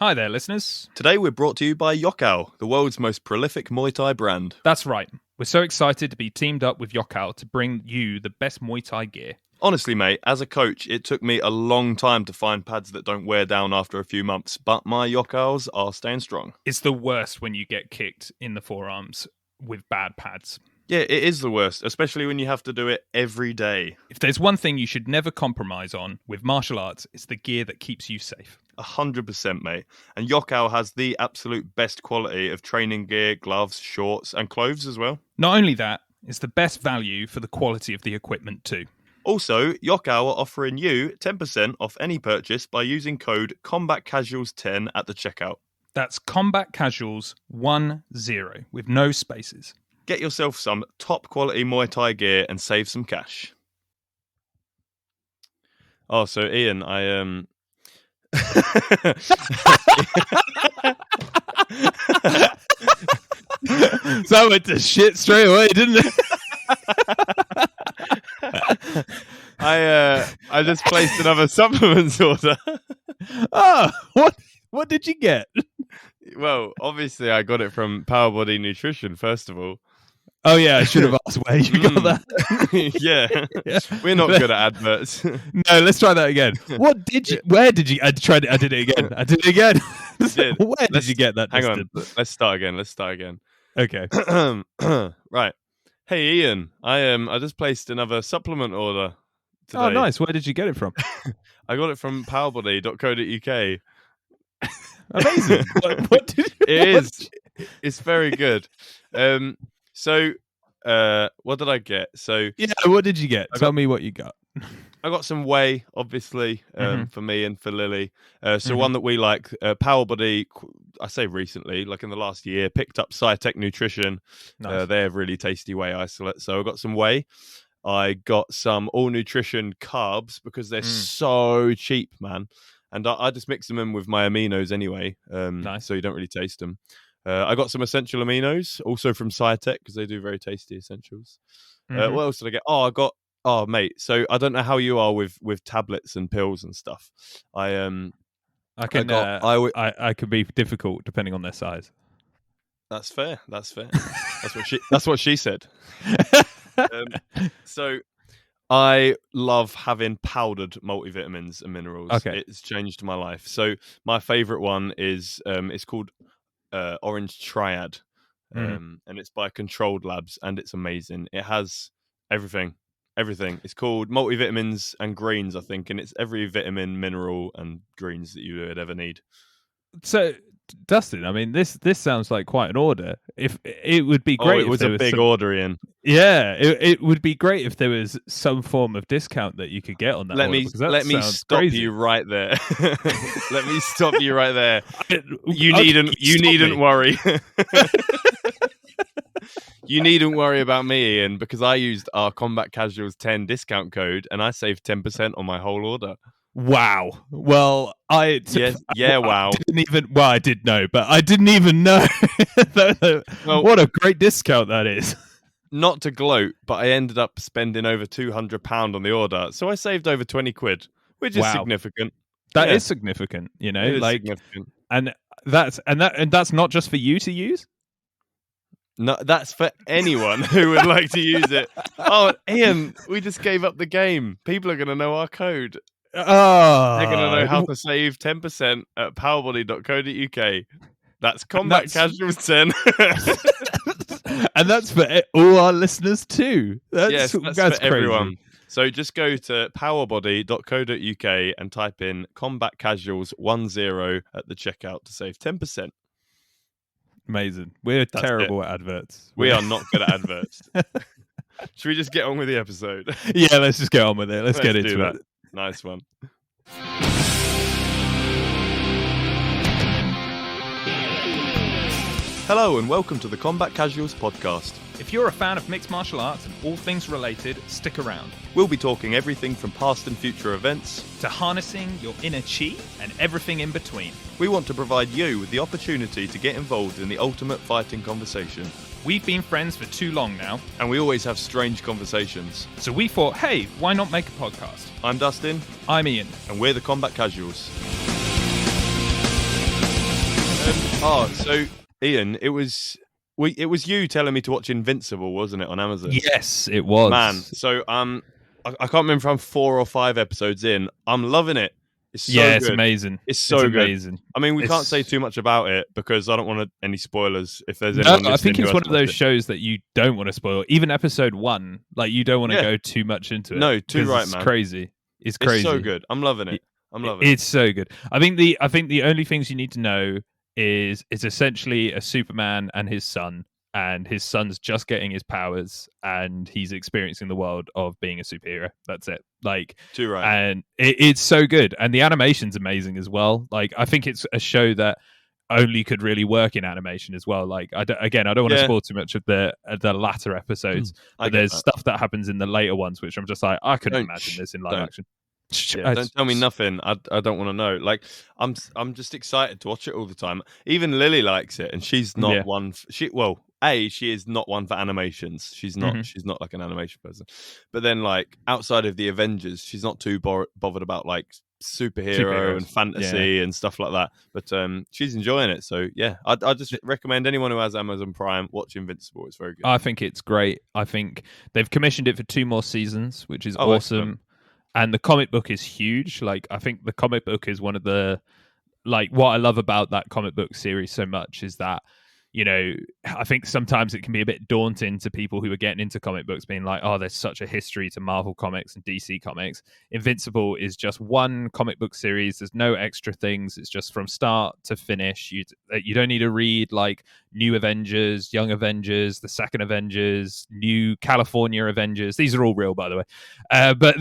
Hi there, listeners. Today we're brought to you by Yokkao, the world's most prolific Muay Thai brand. That's right. We're so excited to be teamed up with Yokkao to bring you the best Muay Thai gear. Honestly, mate, as a coach, it took me a long time to find pads that don't wear down after a few months, but my Yokkaos are staying strong. It's the worst when you get kicked in the forearms with bad pads. Yeah, it is the worst, especially when you have to do it every day. If there's one thing you should never compromise on with martial arts, it's the gear that keeps you safe. 100%, mate. And Yokkao has the absolute best quality of training gear, gloves, shorts, and clothes as well. Not only that, it's the best value for the quality of the equipment too. Also, Yokkao are offering you 10% off any purchase by using code CombatCasuals10 at the checkout. That's CombatCasuals10 with no spaces. Get yourself some top quality Muay Thai gear and save some cash. Oh, so Ian, So I went to shit straight away, didn't it? I just placed another supplements order. Oh, what did you get? Well, obviously I got it from Power Body Nutrition, first of all. Oh yeah, I should have asked where you got that. Yeah. We're not good at adverts. No, let's try that again. What did you? Where did you? I did it again. Where did you get that? Hang on. Let's start again. Okay. Right. Hey Ian, I just placed another supplement order today. Oh, nice. Where did you get it from? I got it from powerbody.co.uk. Amazing. What did you? It is. It's very good. So, what did I get? So, yeah, what did you get? Tell me what you got. I got some whey, obviously, for me and for Lily. One that we like, Power Body, I say recently, like in the last year, picked up SciTech Nutrition. Nice. They have really tasty whey isolate. So I got some whey. I got some all nutrition carbs because they're so cheap, man. And I just mix them in with my aminos anyway. Nice. So you don't really taste them. I got some essential aminos, also from SciTech, because they do very tasty essentials. What else did I get? Oh, mate. So I don't know how you are with tablets and pills and stuff. I could be difficult depending on their size. That's fair. That's what she said. So I love having powdered multivitamins and minerals. Okay. It's changed my life. So my favorite one is it's called Orange Triad, and it's by Controlled Labs, and it's amazing. It has everything. It's called multivitamins and greens, I think, and it's every vitamin, mineral, and greens that you would ever need. So, Dustin, I mean, this sounds like quite an order. If it would be great, it was a big order, Ian. Yeah, it would be great if there was some form of discount that you could get on that. Let me stop you right there. Let me stop you right there. You needn't worry. You needn't worry about me, Ian, because I used our Combat Casuals 10 discount code and I saved 10% on my whole order. Wow. Well, wow. I did know, but I didn't even know. Well, what a great discount that is. Not to gloat, but I ended up spending over £200 on the order, so I saved over 20 quid, which is significant. That is significant, you know, significant. And that's not just for you to use. No, that's for anyone who would like to use it. Oh, Ian, we just gave up the game. People are going to know our code. Oh, they're going to know how to save 10% at powerbody.co.uk. That's Combat Casuals 10. And that's for all our listeners too. That's for crazy. Everyone. So just go to powerbody.co.uk and type in Combat Casuals 10 at the checkout to save 10%. Amazing. We're terrible at adverts. We are not good at adverts. Should we just get on with the episode? Yeah, let's just get on with it. Let's get into it. Nice one. Hello and welcome to the Combat Casuals podcast. If you're a fan of mixed martial arts and all things related, stick around. We'll be talking everything from past and future events to harnessing your inner chi and everything in between. We want to provide you with the opportunity to get involved in the ultimate fighting conversation. We've been friends for too long now, and we always have strange conversations. So we thought, hey, why not make a podcast? I'm Dustin. I'm Ian. And we're the Combat Casuals. Oh, so Ian, it was you telling me to watch Invincible, wasn't it, on Amazon? Yes, it was. Man, so I can't remember if I'm 4 or 5 episodes in. I'm loving it. It's so good. It's amazing. It's so good. Amazing. I mean, we can't say too much about it because I don't want any spoilers. If there's anyone I think it's one of those shows that you don't want to spoil. Even episode 1, like you don't want to go too much into it. No, too right, man. It's crazy. It's crazy. It's so good. I'm loving it. It's so good. I think the only things you need to know is it's essentially a Superman and his son, and his son's just getting his powers, and he's experiencing the world of being a superhero. That's it. Like, too right. And it's so good, and the animation's amazing as well. Like, I think it's a show that only could really work in animation as well. Like, I don't want to spoil too much of the latter episodes, but there's stuff that happens in the later ones which I'm just like, I couldn't imagine this in live action. Yeah, don't tell me nothing. I don't want to know. Like, I'm just excited to watch it all the time. Even Lily likes it, and she's not one. She is not one for animations. She's not. She's not like an animation person. But then, like, outside of the Avengers, she's not too bothered about like superhero and fantasy and stuff like that. But she's enjoying it. So yeah, I just recommend anyone who has Amazon Prime watch Invincible. It's very good. I think it's great. I think they've commissioned it for 2 more seasons, which is awesome. Excellent. And the comic book is huge. Like, I think the comic book is one of the, like, what I love about that comic book series so much is that, you know, I think sometimes it can be a bit daunting to people who are getting into comic books, being like, oh, there's such a history to Marvel Comics and DC Comics. Invincible is just one comic book series. There's no extra things. It's just from start to finish. You don't need to read like New Avengers, Young Avengers, the Second Avengers, New California Avengers. These are all real, by the way. But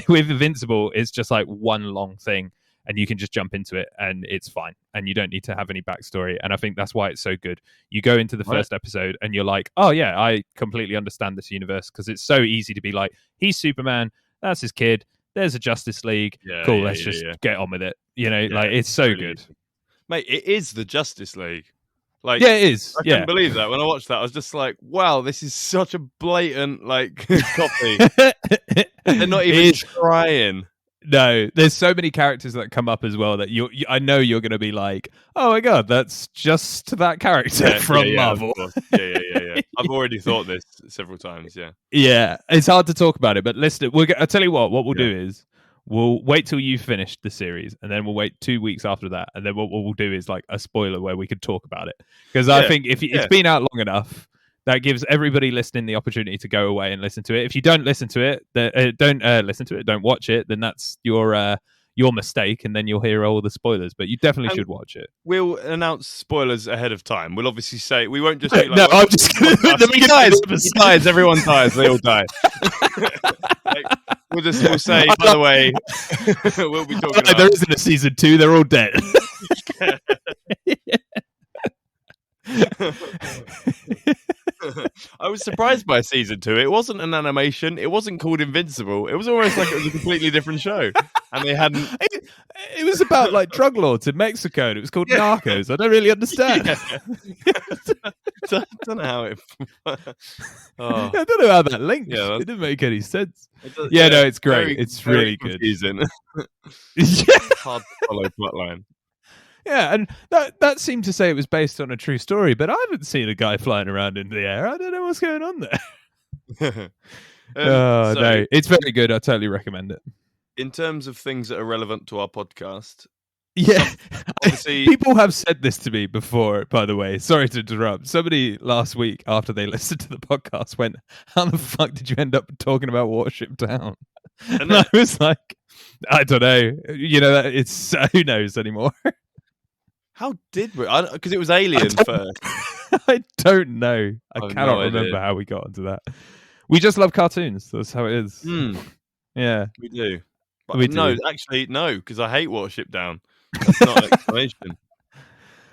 with Invincible, it's just like one long thing. And you can just jump into it and it's fine. And you don't need to have any backstory. And I think that's why it's so good. You go into the first episode and you're like, oh yeah, I completely understand this universe, because it's so easy to be like, he's Superman, that's his kid, there's a Justice League. Cool, let's just get on with it. You know, like, it's so really good. Easy. Mate, it is the Justice League. Like, yeah, it is. I couldn't believe that. When I watched that, I was just like, wow, this is such a blatant like copy. They're not even trying. No, there's so many characters that come up as well that I know you're going to be like, oh my god, that's just that character from Marvel. Yeah. I've already thought this several times. Yeah, it's hard to talk about it, but listen, I'll tell you what we'll do is we'll wait till you finish the series, and then we'll wait 2 weeks after that, and then what we'll do is like a spoiler where we could talk about it, because I think if it's been out long enough, that gives everybody listening the opportunity to go away and listen to it. If you don't listen to it, don't listen to it, don't watch it, then that's your mistake, and then you'll hear all the spoilers. But you definitely should watch it. We'll announce spoilers ahead of time. We'll obviously say, we won't just be like, no, I'm just going to dies, everyone dies, they all die. We'll say, by the way, we'll be talking about... There isn't a season 2, they're all dead. I was surprised by season 2. It wasn't an animation. It wasn't called Invincible. It was almost like it was a completely different show. And they hadn't... It was about like drug lords in Mexico, and it was called Narcos. I don't really understand. I don't know how it... I don't know how that linked. It didn't make any sense. No, it's great. It's really good. Hard to follow plotline. Yeah, and that seemed to say it was based on a true story, but I haven't seen a guy flying around in the air. I don't know what's going on there. No, it's very good. I totally recommend it. In terms of things that are relevant to our podcast, obviously... people have said this to me before, by the way. Sorry to interrupt. Somebody last week, after they listened to the podcast, went, how the fuck did you end up talking about Watership Down? And I was like, I don't know. You know, it's who knows anymore. How did we? Because it was Alien first. I don't know. I cannot remember how we got into that. We just love cartoons. That's how it is. Yeah. We do. But no, actually, no, because I hate Watership Down. That's not an explanation.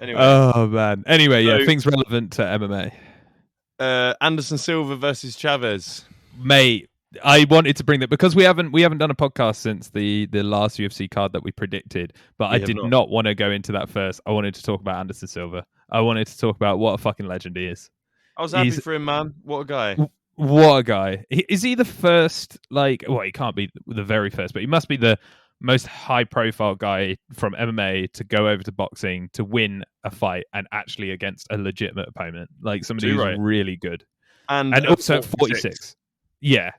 Anyway. Oh, man. Anyway, things relevant to MMA. Anderson Silva versus Chavez. Mate, I wanted to bring that because we haven't done a podcast since the last UFC card that we predicted, but I did not want to go into that first. I wanted to talk about Anderson Silva. I wanted to talk about what a fucking legend he is. I was happy for him, man. What a guy. What a guy. Is he the first, like, well, he can't be the very first, but he must be the most high-profile guy from MMA to go over to boxing to win a fight and actually against a legitimate opponent, like somebody who's really good, and also at 46. Yeah,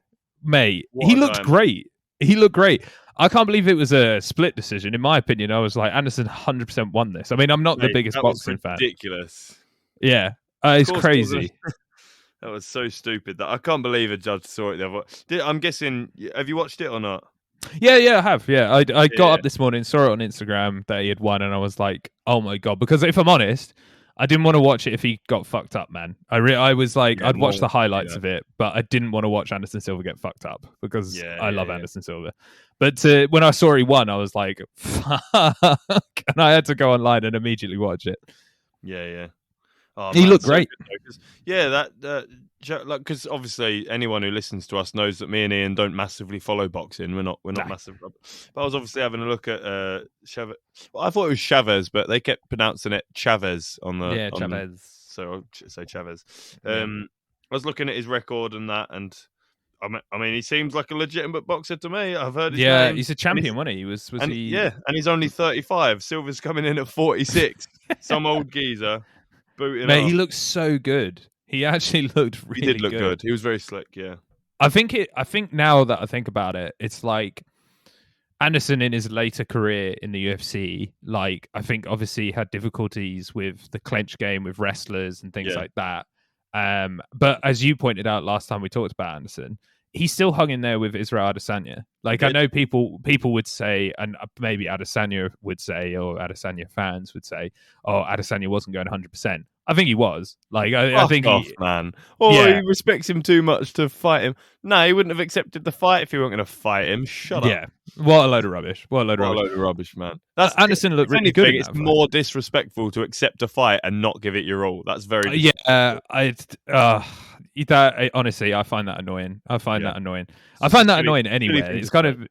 mate, he looked great. He looked great. I can't believe it was a split decision. In my opinion, I was like, Anderson 100% won this. I mean, I'm not the biggest boxing fan. Ridiculous. Yeah, it's crazy. That was so stupid that I can't believe a judge saw it the other way. I'm guessing, have you watched it or not? Yeah, I have. Yeah, I got up this morning, saw it on Instagram that he had won, and I was like, oh my God. Because if I'm honest, I didn't want to watch it if he got fucked up, man. I was like, I'd watch the highlights of it, but I didn't want to watch Anderson Silva get fucked up because I love Anderson Silva. But when I saw he won, I was like, fuck. And I had to go online and immediately watch it. Yeah. Oh, he looked great. Because obviously anyone who listens to us knows that me and Ian don't massively follow boxing. We're not massive. But I was obviously having a look at Chavez. Well, I thought it was Chavez, but they kept pronouncing it Chavez on the Chavez. So I'll say Chavez. I was looking at his record and that, and I mean, he seems like a legitimate boxer to me. I've heard his name. He's a champion, wasn't he? Was he? Yeah, and he's only 35. Silva's coming in at 46. Some old geezer. Mate, he looked so good. He actually looked really good. He did look good. He was very slick, yeah. I think now that I think about it, it's like Anderson in his later career in the UFC, like I think obviously he had difficulties with the clench game with wrestlers and things like that. But as you pointed out last time we talked about Anderson, he still hung in there with Israel Adesanya. Like I know people would say, and maybe Adesanya would say, or Adesanya fans would say, oh, Adesanya wasn't going 100%. I think he was. Like I think man. He respects him too much to fight him. No, he wouldn't have accepted the fight if he weren't going to fight him. Shut up. Yeah. What a load of rubbish. What a load of rubbish, man. Anderson looked really good. It's more disrespectful to accept a fight and not give it your all. That's very honestly, I find that annoying. I find that annoying anyway. It's kind of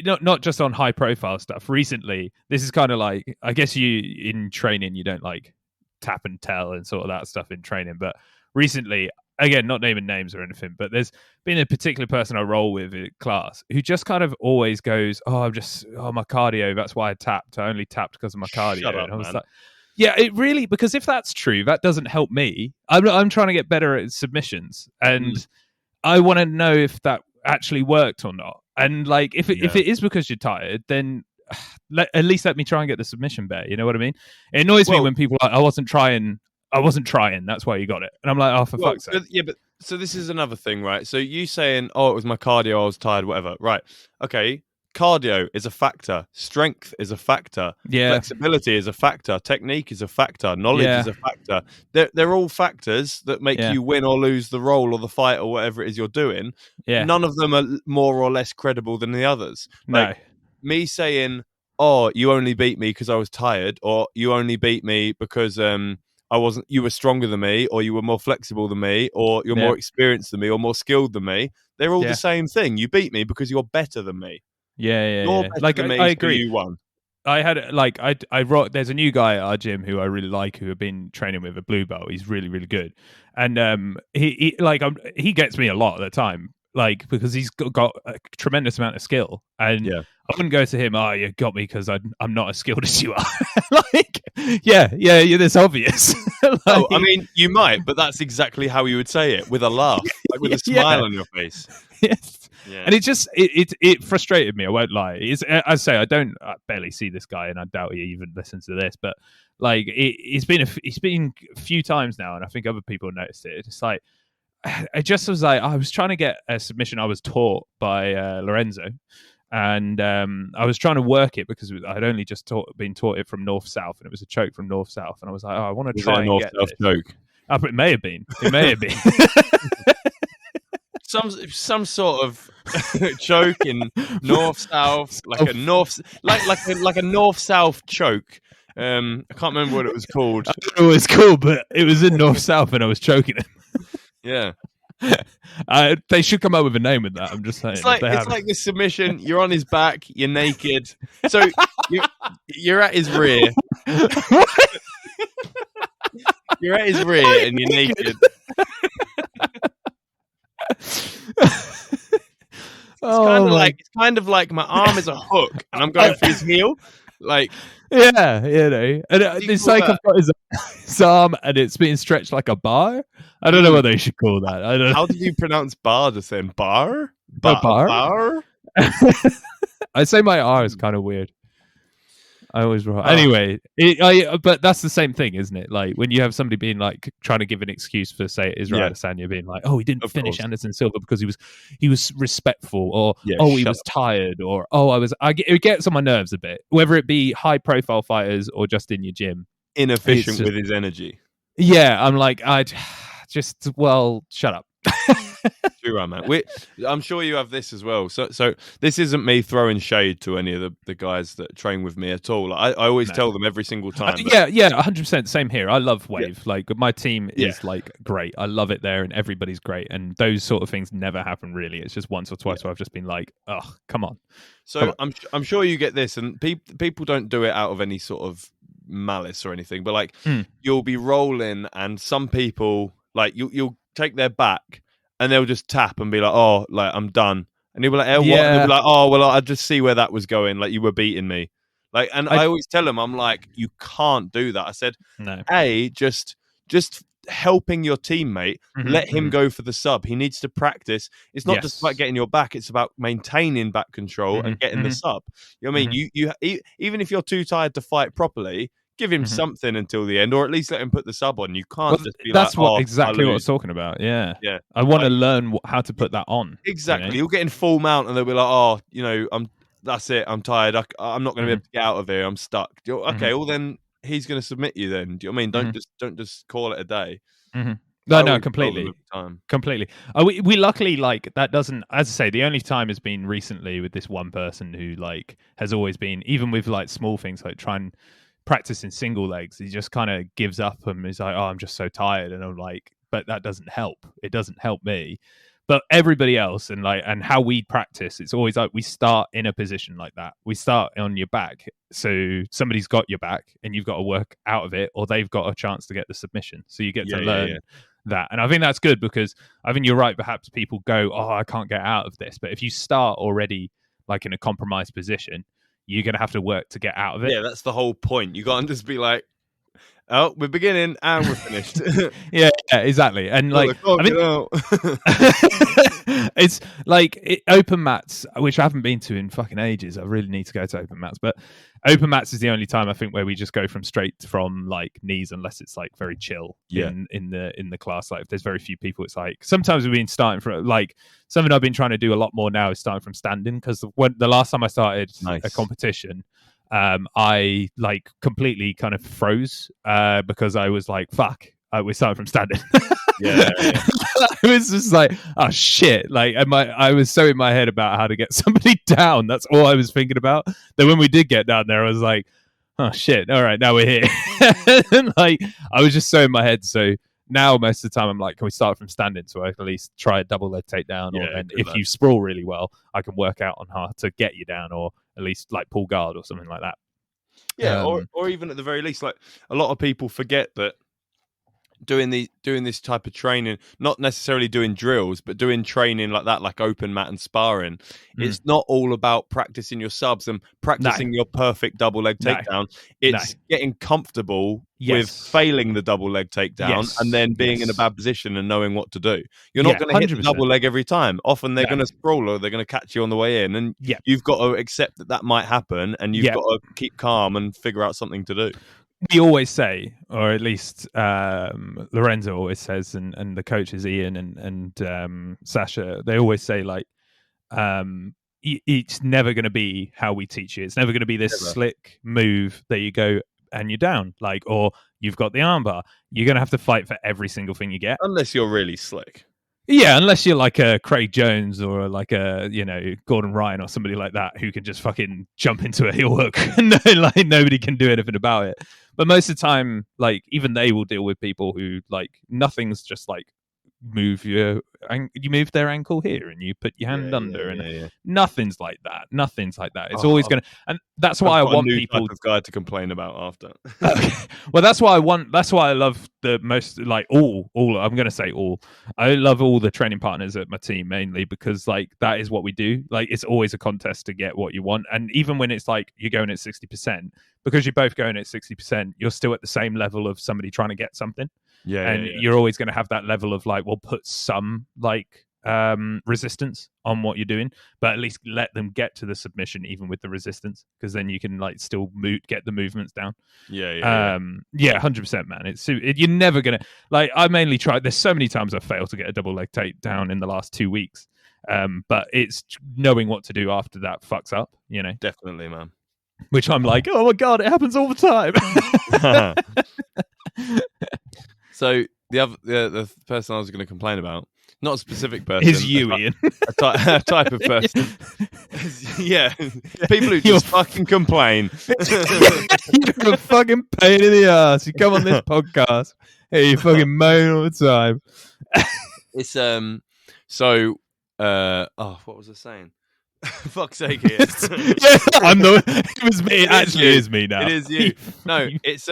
not just on high profile stuff. Recently, this is kind of like, I guess you in training you don't like tap and tell and sort of that stuff in training, but recently, again, not naming names or anything, but there's been a particular person I roll with in class who just kind of always goes, my cardio, that's why I tapped. I only tapped because of my cardio. Shut up, and I was man. like, yeah, it really, because if that's true, that doesn't help me. I'm trying to get better at submissions, and I want to know if that actually worked or not. And like, if it is because you're tired, then at least let me try and get the submission better. You know what I mean? It annoys me when people are like, I wasn't trying. That's why you got it. And I'm like, oh, for fuck's sake. Yeah, but so this is another thing, right? So you saying, oh, it was my cardio, I was tired, whatever. Right. Okay. Cardio is a factor. Strength is a factor. Yeah. Flexibility is a factor. Technique is a factor. Knowledge is a factor. They're all factors that make you win or lose the role or the fight or whatever it is you're doing. Yeah. None of them are more or less credible than the others. No. Me saying, oh, you only beat me because I was tired, or you only beat me because you were stronger than me, or you were more flexible than me, or you're more experienced than me, or more skilled than me. They're all the same thing. You beat me because you're better than me. Yeah. Like I agree. You won. I had there's a new guy at our gym who I really like, who I've been training with, a blue belt. He's really, really good. And he gets me a lot of the time, like, because he's got a tremendous amount of skill. And I wouldn't go to him, oh, you got me because I'm not as skilled as you are. Like, yeah, that's obvious. Like, oh, I mean, you might, but that's exactly how you would say it, with a laugh, like with a smile on your face. Yes. Yeah. And it frustrated me. I won't lie. I say I barely see this guy, and I doubt he even listens to this. But like, it's been a few times now, and I think other people noticed it. It's like I just was like, I was trying to get a submission I was taught by Lorenzo, and I was trying to work it because I'd only just been taught it from north south, and it was a choke from north south, and I was like, I want to try and get this choke. It may have been. Some sort of choke in north south, like a north south choke. I can't remember what it was called. I don't know what it's called, but it was in north south, and I was choking him. Yeah. They should come up with a name with that. I'm just saying. It's like this submission. You're on his back. You're naked. So you're at his rear. You're at his rear, and you're naked. It's kind of like my arm is a hook, and I'm going for his heel. Like, yeah, and it's like I've got his arm, and it's being stretched like a bar. I don't know what they should call that. I don't. How did you pronounce bar? Just saying bar? Bar? I say my R is kind of weird. I always wrong. Anyway, but that's the same thing, isn't it? Like when you have somebody being like trying to give an excuse for, say, Israel Adesanya being like, "Oh, he didn't finish Anderson Silva because he was respectful," or he was tired, or it gets on my nerves a bit. Whether it be high profile fighters or just in your gym, inefficient with his energy. Yeah, I'm like, shut up. True, right, man. I'm sure you have this as well. So this isn't me throwing shade to any of the guys that train with me at all. I always tell them every single time. 100%. Same here. I love Wave. Like my team is like great. I love it there, and everybody's great. And those sort of things never happen really. It's just once or twice where I've just been like, oh, come on. So I'm sure you get this, and people don't do it out of any sort of malice or anything. But like you'll be rolling, and some people like you'll take their back. And they'll just tap and be like, "Oh, like I'm done." And you'll be like, "What?" And they'll be like, "Oh, well, I just see where that was going. Like you were beating me." Like, and I always tell them, I'm like, "You can't do that." I said, "No, just helping your teammate. Let him go for the sub. He needs to practice. It's not just about getting your back. It's about maintaining back control and getting the sub. You know what I mean? You even if you're too tired to fight properly." Give him something until the end, or at least let him put the sub on. You can't just be that's like, exactly what I was talking about. Yeah. I want to learn how to put that on. Exactly. You'll get in full mount, and they'll be like, "Oh, that's it. I'm tired. I'm not going to be able to get out of here. I'm stuck." Okay, well then he's going to submit you. Then do you know what I mean? Don't just call it a day. No, completely. Completely. We luckily like that doesn't. As I say, the only time has been recently with this one person who like has always been, even with like small things like trying. Practicing single legs, he just kind of gives up and is like, "Oh, I'm just so tired," and I'm like, but that doesn't help. It doesn't help me. But everybody else and how we practice, it's always like we start in a position like that. We start on your back, so somebody's got your back, and you've got to work out of it, or they've got a chance to get the submission. So you get to learn that, and I think that's good because I think you're right. Perhaps people go, "Oh, I can't get out of this," but if you start already like in a compromised position, you're going to have to work to get out of it. Yeah, that's the whole point. You can't just be like, "Oh, we're beginning and we're finished." yeah, exactly. And like, I mean, it's like open mats, which I haven't been to in fucking ages. I really need to go to open mats, but open mats is the only time I think where we just go from like knees, unless it's like very chill in the class. Like if there's very few people, it's like sometimes we've been starting from like something I've been trying to do a lot more now is starting from standing, because when the last time I started a competition, I like completely kind of froze because I was like, fuck, we're starting from standing. It was just like, oh shit, like I was so in my head about how to get somebody down. That's all I was thinking about. Then when we did get down there, I was like, oh shit, all right, now we're here. And like I was just so in my head. So now most of the time I'm like, can we start from standing, so I can at least try a double leg takedown, and if you sprawl really well, I can work out on how to get you down, or at least like pull guard or something like that. Or even at the very least, like a lot of people forget that doing this type of training, not necessarily doing drills, but doing training like that, like open mat and sparring, it's not all about practicing your subs and practicing your perfect double leg takedown. It's getting comfortable with failing the double leg takedown and then being in a bad position and knowing what to do. You're not going to hit the double leg every time. Often they're going to sprawl, or they're going to catch you on the way in, and you've got to accept that might happen, and you've got to keep calm and figure out something to do. We always say, or at least Lorenzo always says, and the coaches Ian and Sasha, they always say like, it's never going to be how we teach you. It's never going to be this slick move that you go and you're down, like, or you've got the armbar. You're going to have to fight for every single thing you get, unless you're really slick. Yeah, unless you're like a Craig Jones or like a, Gordon Ryan or somebody like that who can just fucking jump into a heel hook and like nobody can do anything about it. But most of the time, like even they will deal with people who like nothing's just like move you move their ankle here and you put your hand under, and nothing's like that. It's always going to, and that's why I want people type of guy to complain about after. Well, that's why I love the most, like all I'm going to say all. I love all the training partners at my team, mainly because like that is what we do. Like it's always a contest to get what you want, and even when it's like you're going at 60%, because you're both going at 60%, you're still at the same level of somebody trying to get something. You're always going to have that level of like, we'll put some like resistance on what you're doing, but at least let them get to the submission even with the resistance, because then you can like still get the movements down. 100%, man. You're never gonna, like, I mainly try, there's so many times I've failed to get a double leg takedown in the last 2 weeks, but it's knowing what to do after that fucks up, you know. Definitely, man. Which I'm like, oh my god, it happens all the time. So the person I was going to complain about, not a specific person, is you, Ian. A type of person. Yeah, people who just fucking complain. You're a fucking pain in the ass. You come on this podcast, hey, you fucking moan all the time. It's what was I saying? Fuck's sake, Ian. It was me. It actually is me now. It is you. No, it's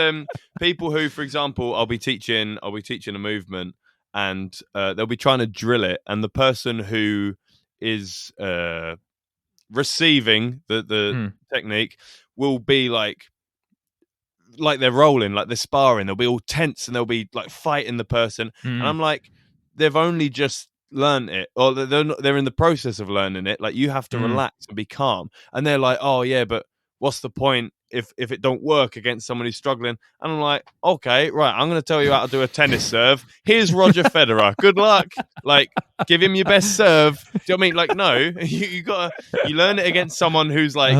people who, for example, I'll be teaching a movement, and they'll be trying to drill it, and the person who is receiving the technique will be like they're rolling, like they're sparring. They'll be all tense, and they'll be like fighting the person. And I'm like, they've only just learn it, or they're in the process of learning it. Like, you have to relax and be calm. And they're like, oh yeah, but what's the point if it don't work against someone who's struggling? And I'm like, okay, right, I'm going to tell you how to do a tennis serve. Here's Roger Federer. Good luck. Like, give him your best serve. Do you know what I mean? Like, no, you learn it against someone who's like,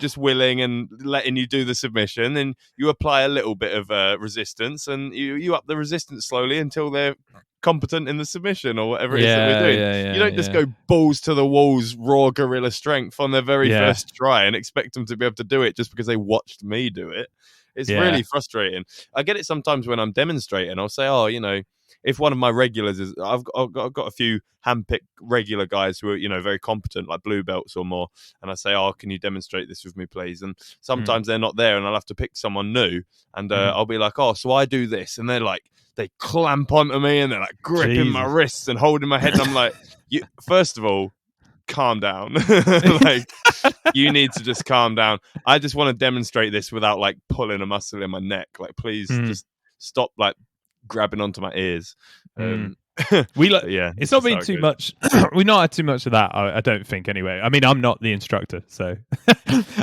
just willing and letting you do the submission, and you apply a little bit of resistance, and you up the resistance slowly until they're competent in the submission or whatever it is that we're doing. You don't just go balls to the walls, raw gorilla strength on their very first try and expect them to be able to do it just because they watched me do it. It's really frustrating. I get it sometimes when I'm demonstrating. I'll say, if one of my regulars is, I've got a few handpicked regular guys who are, very competent, like blue belts or more, and I say, can you demonstrate this with me, please? And sometimes they're not there, and I'll have to pick someone new, and I'll be like, so I do this, and they're like, they clamp onto me, and they're like gripping my wrists and holding my head, and I'm like, first of all, calm down. Like, you need to just calm down. I just want to demonstrate this without like pulling a muscle in my neck. Like, please just stop like grabbing onto my ears. It's not been too much. We not had too much of that, I don't think, anyway. I mean, I'm not the instructor, so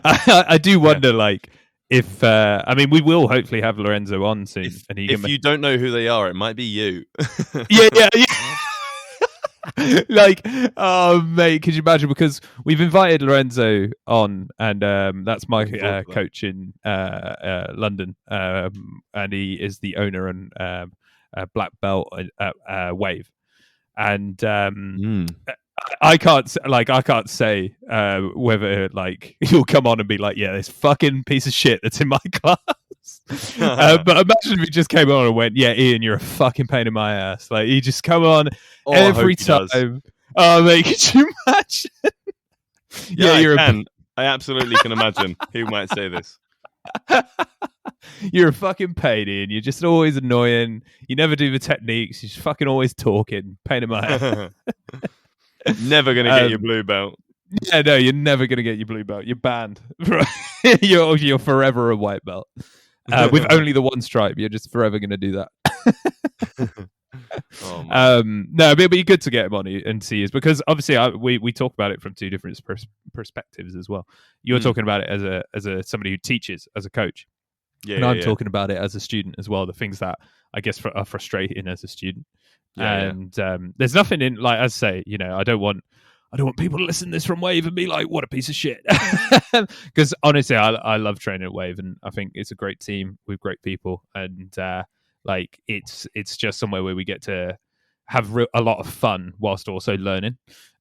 I do wonder like if we will hopefully have Lorenzo on soon. If you don't know who they are, it might be you. yeah. Like, oh mate, could you imagine? Because we've invited Lorenzo on, and that's my coach in London, and he is the owner and black belt at Wave, and I can't say whether like he'll come on and be like, yeah, this fucking piece of shit that's in my class. But imagine if he just came on and went, yeah, Ian, you're a fucking pain in my ass. Like, he just come on every time. Oh, mate, could you imagine? I absolutely can imagine who might say this. You're a fucking pain, Ian. You're just always annoying. You never do the techniques. You're just fucking always talking. Pain in my ass. Never gonna get your blue belt. Yeah, no, you're never gonna get your blue belt. You're banned. You're forever a white belt. With only the one stripe, you're just forever gonna do that. No, but it'd be good to get him on and see his, because obviously we talk about it from two different perspectives as well. You're talking about it as a somebody who teaches, as a coach, and I'm talking about it as a student as well. The things that I guess are frustrating as a student, there's nothing in, like, as I say, I don't want people to listen to this from Wave and be like, what a piece of shit. Because honestly, I love training at Wave, and I think it's a great team with great people, and like it's just somewhere where we get to have a lot of fun whilst also learning.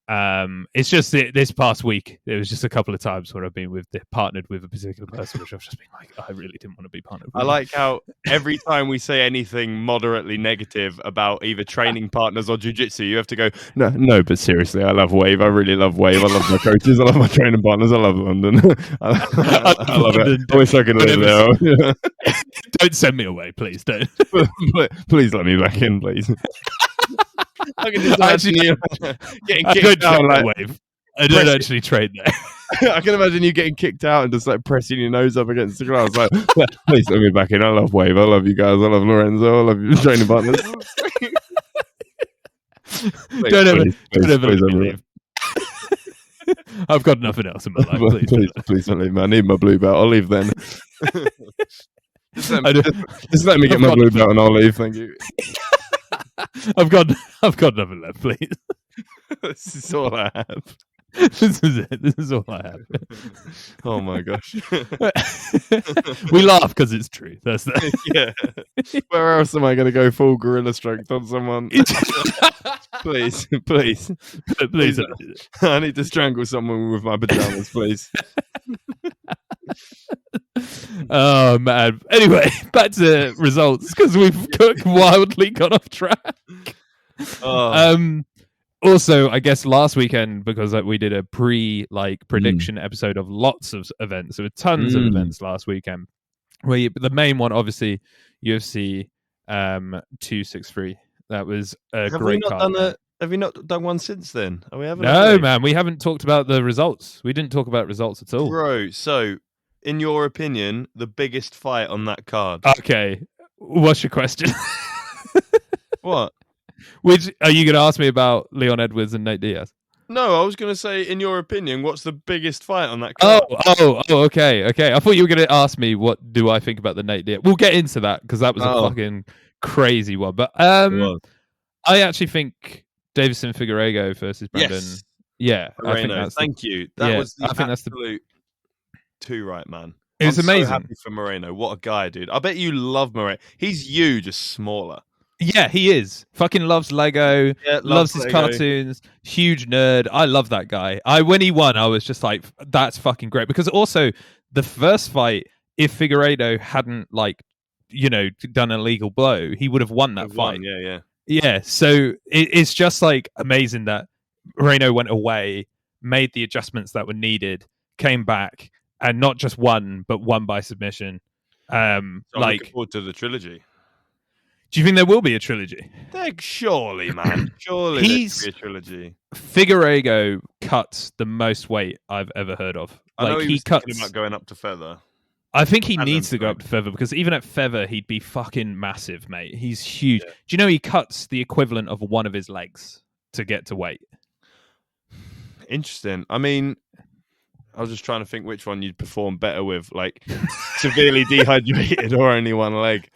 It's just this past week, there was just a couple of times where I've been partnered with a particular person, which I've just been like, I really didn't want to be partnered with. I like how every time we say anything moderately negative about either training partners or jiu-jitsu, you have to go, no, but seriously, I love Wave. I really love Wave. I love my coaches. I love my training partners. I love London. I love it. I wish I could live there. Don't send me away, please. Don't. Please let me back in, please. I can just imagine you getting kicked out. Wave. I don't actually train there. I can imagine you getting kicked out and just like pressing your nose up against the glass. Like, please let me back in. I love Wave. I love you guys. I love Lorenzo. I love your training partners. Don't ever leave. I've got nothing else in my life. Please don't leave me. I need my blue belt. I'll leave then. Just let me get my blue belt and I'll leave. Thank you. I've got nothing left, please. This is all I have. This is it. This is all I have. Oh my gosh. We laugh because it's true. That's that. Yeah. Where else am I going to go full gorilla strength on someone? Please. I need to strangle someone with my pajamas, please. Oh man. Anyway, back to results because we've wildly gone off track. Also, I guess last weekend, because we did a prediction episode of lots of events, there were tons of events last weekend. The main one, obviously, UFC 263. That was a great card. Have you not done one since then? Are we having? No, man, we haven't talked about the results. We didn't talk about results at all, bro. So, in your opinion, the biggest fight on that card? Okay, what's your question? What? Which are you going to ask me about Leon Edwards and Nate Diaz? No, I was going to say, in your opinion, what's the biggest fight on that card? Oh, okay. I thought you were going to ask me what do I think about the Nate Diaz. We'll get into that because that was a fucking crazy one. But I actually think Davison Figueiredo versus Brendan. Yes. Yeah, Moreno. I think that's Thank you. That was the absolute too right, man. It was amazing. So happy for Moreno. What a guy, dude. I bet you love Moreno. He's you, just smaller. Yeah, he is. Fucking loves Lego. Yeah, loves his cartoons. Huge nerd. I love that guy. When he won, I was just like, that's fucking great. Because also, the first fight, if Figueiredo hadn't done an illegal blow, he would have won that fight. Yeah. So it's just like amazing that Moreno went away, made the adjustments that were needed, came back, and not just won, but won by submission. So I'm looking forward to the trilogy. Do you think there will be a trilogy? Surely, man. Surely there will be a trilogy. Figueiredo cuts the most weight I've ever heard of. I know he cuts about going up to feather. I think he needs to go up to feather because even at feather, he'd be fucking massive, mate. He's huge. Yeah. Do you know he cuts the equivalent of one of his legs to get to weight? Interesting. I mean, I was just trying to think which one you'd perform better with, like severely dehydrated or only one leg.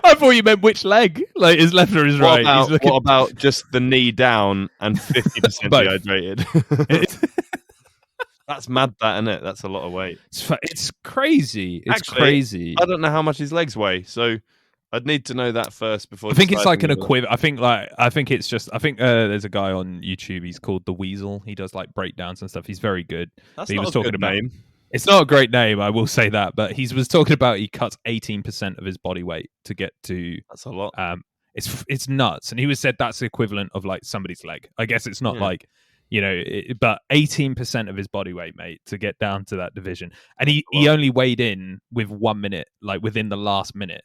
I thought you meant which leg, like his left or his right. What about just the knee down and 50% dehydrated? That's mad, isn't it? That's a lot of weight. It's crazy. Crazy. I don't know how much his legs weigh, so I'd need to know that first before. I think it's like an equivalent. I think it's just. I think there's a guy on YouTube. He's called The Weasel. He does like breakdowns and stuff. He's very good. That's not a good name. It's not a great name, I will say that, but he was talking about he cuts 18% of his body weight to get to. That's a lot. It's nuts, and he said that's the equivalent of like somebody's leg. I guess it's not like, but 18% of his body weight, mate, to get down to that division, and he only weighed in with 1 minute, like within the last minute.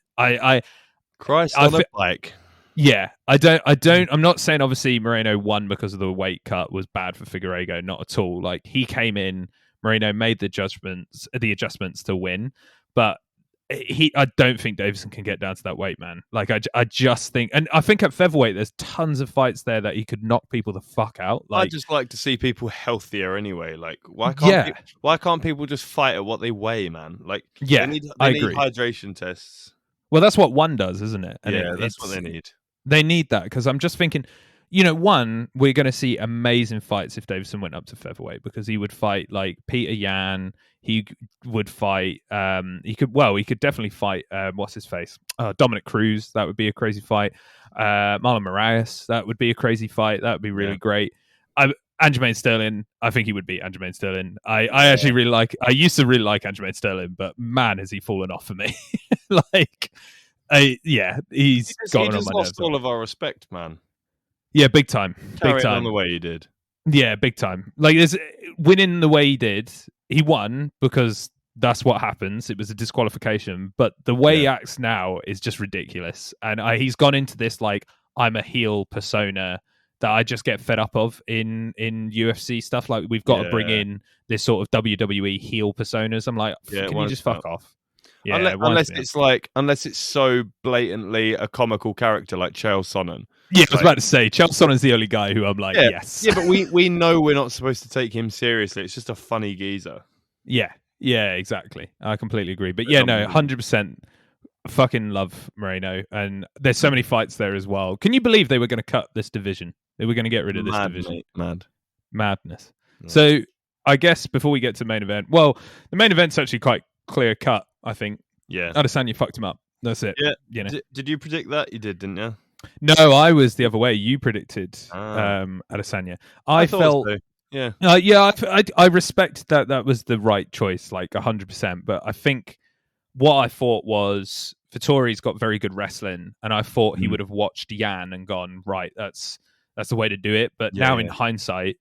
Christ on a bike. Yeah, I'm not saying obviously Moreno won because of the weight cut was bad for Figueiredo, not at all. Like he came in. Moreno made the adjustments to win, but I don't think Davison can get down to that weight, man. Like I just think, and I think at featherweight there's tons of fights there that he could knock people the fuck out. Like, I just like to see people healthier anyway. Like why can't people just fight at what they weigh, man? Like they need hydration tests. Well, that's what one does, isn't it? And that's what they need. They need that because I'm just thinking. We're going to see amazing fights if Davison went up to featherweight because he would fight like Peter Yan. He would fight. He could definitely fight. What's his face? Dominic Cruz. That would be a crazy fight. Marlon Moraes. That would be a crazy fight. That would be really great. Aljamain Sterling, I think he would beat Aljamain Sterling. I actually really like. I used to really like Aljamain Sterling, but man, has he fallen off for me. He's gotten on my lost nerves. All of our respect, man. Yeah, big time. Carrying on the way he did. Yeah, big time. Like, winning the way he did, he won because that's what happens. It was a disqualification, but the way he acts now is just ridiculous. And he's gone into this like I'm a heel persona that I just get fed up of in UFC stuff. Like, we've got to bring in this sort of WWE heel personas. I'm like, can you just fuck off? Yeah, unless it's so blatantly a comical character like Chael Sonnen. Yeah, I was about to say Chael Sonnen's the only guy who I'm like, yes. Yeah, but we know we're not supposed to take him seriously. It's just a funny geezer. Yeah, exactly. I completely agree. But 100%. Fucking love Moreno, and there's so many fights there as well. Can you believe they were going to cut this division? They were going to get rid of this division. Mate, madness. Yeah. So I guess before we get to the main event, well, the main event's actually quite clear cut. I think. Yeah, Adesanya fucked him up. That's it. Yeah. You know. Did you predict that? You did, didn't you? No, I was the other way. You predicted Adesanya. I felt. So. Yeah. I respect that. That was the right choice, like 100%. But I think. What I thought was Vettori's got very good wrestling, and I thought he would have watched Yan and gone, right, that's the way to do it. But now in hindsight,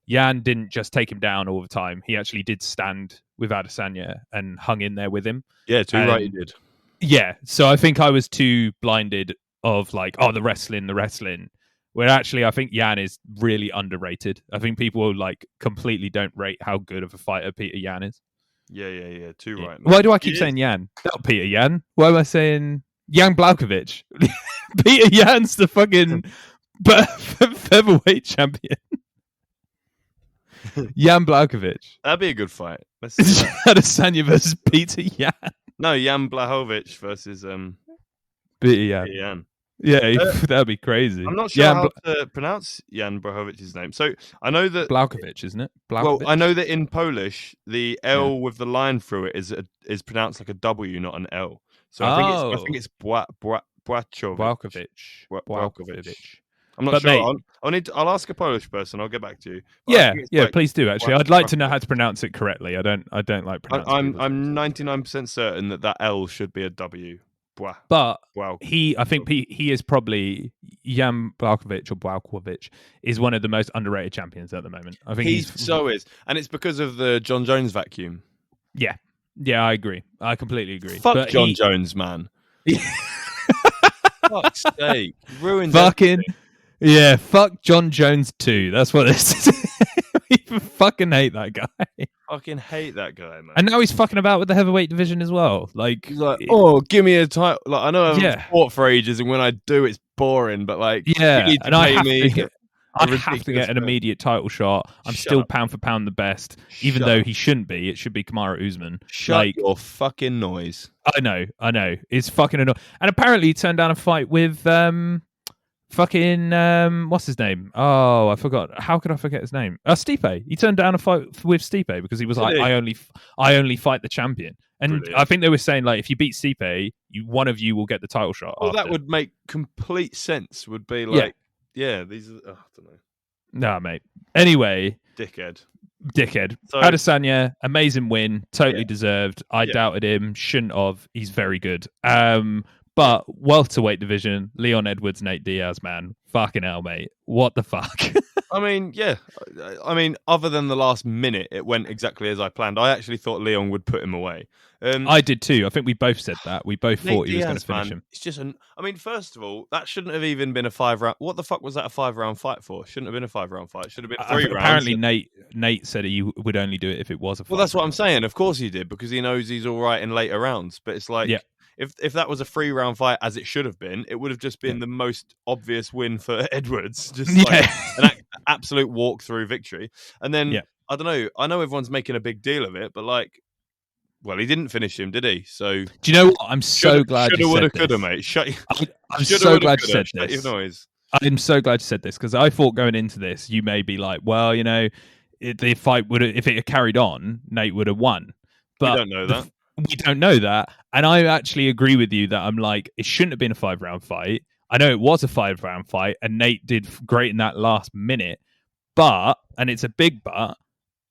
Yan didn't just take him down all the time. He actually did stand with Adesanya and hung in there with him. Yeah, right, he did. Yeah, so I think I was too blinded of like, the wrestling. Where actually I think Yan is really underrated. I think people like completely don't rate how good of a fighter Peter Yan is. Yeah. Too right. Man. Why do I keep saying Yan? Not Peter Yan. Why am I saying Jan Blachowicz? Peter Yan's the fucking featherweight champion. Jan Blachowicz. That'd be a good fight. Adesanya versus Peter Yan. No, Jan Blachowicz versus Peter Yan. Yeah, that'd be crazy. I'm not sure how to pronounce Jan Blachowicz's name. So I know that Blachowicz, isn't it? Well, I know that in Polish, the L with the line through it is pronounced like a W, not an L. So I think it's Blachowicz. I'm not sure. I'll ask a Polish person. I'll get back to you. But please do. Actually, I'd like to know how to pronounce it correctly. I don't like pronouncing. I'm 99% certain that L should be a W. But I think he is probably Jan Blachowicz is one of the most underrated champions at the moment. I think he is, and it's because of the John Jones vacuum. Yeah, I agree. I completely agree. Fuck John Jones, man. Fuck's sake, ruined fucking everything. Fuck John Jones too. That's what it is. I fucking hate that guy. Fucking hate that guy, man. And now he's fucking about with the heavyweight division as well. Like, he's like, give me a title. Like, I know I haven't fought for ages, and when I do, it's boring. But like, you need to pay me. I have to get an immediate title shot. I'm still pound for pound the best, even though he shouldn't be. It should be Kamaru Usman. Shut your fucking noise. I know. It's fucking annoying. And apparently, he turned down a fight with fucking what's his name? Oh, I forgot. How could I forget his name? Stipe. He turned down a fight with Stipe because he was like, I only fight the champion. And brilliant. I think they were saying like, if you beat Stipe, one of you will get the title shot. Well, that would make complete sense. Would be like, these are. I don't know. Nah, mate. Anyway, dickhead. So, Adesanya, amazing win, totally deserved. I doubted him, shouldn't have. He's very good. But welterweight division, Leon Edwards, Nate Diaz, man. Fucking hell, mate. What the fuck? I mean, other than the last minute, it went exactly as I planned. I actually thought Leon would put him away. I did too. I think we both said that. We both thought he was going to finish him. It's just first of all, that shouldn't have even been a 5-round. What the fuck was that a 5-round fight for? Shouldn't have been a 5-round fight. Should have been 3 rounds. Apparently, Nate said he would only do it if it was a 5-round. Well, that's what I'm saying. Of course he did, because he knows he's all right in later rounds. But it's like, if that was a 3-round fight, as it should have been, it would have just been the most obvious win for Edwards. Just like an absolute walk-through victory. And then, I don't know. I know everyone's making a big deal of it, but like, well, he didn't finish him, did he? So do you know what? I'm so glad you said this. Coulda, mate. I'm so glad you said this. Your noise. I'm so glad you said this, because I thought going into this, you may be like, well, you know, the fight would have, if it had carried on, Nate would have won. But we don't know that. We don't know that. And I actually agree with you that I'm like, it shouldn't have been a 5-round fight. I know it was a 5-round fight, and Nate did great in that last minute. and it's a big but,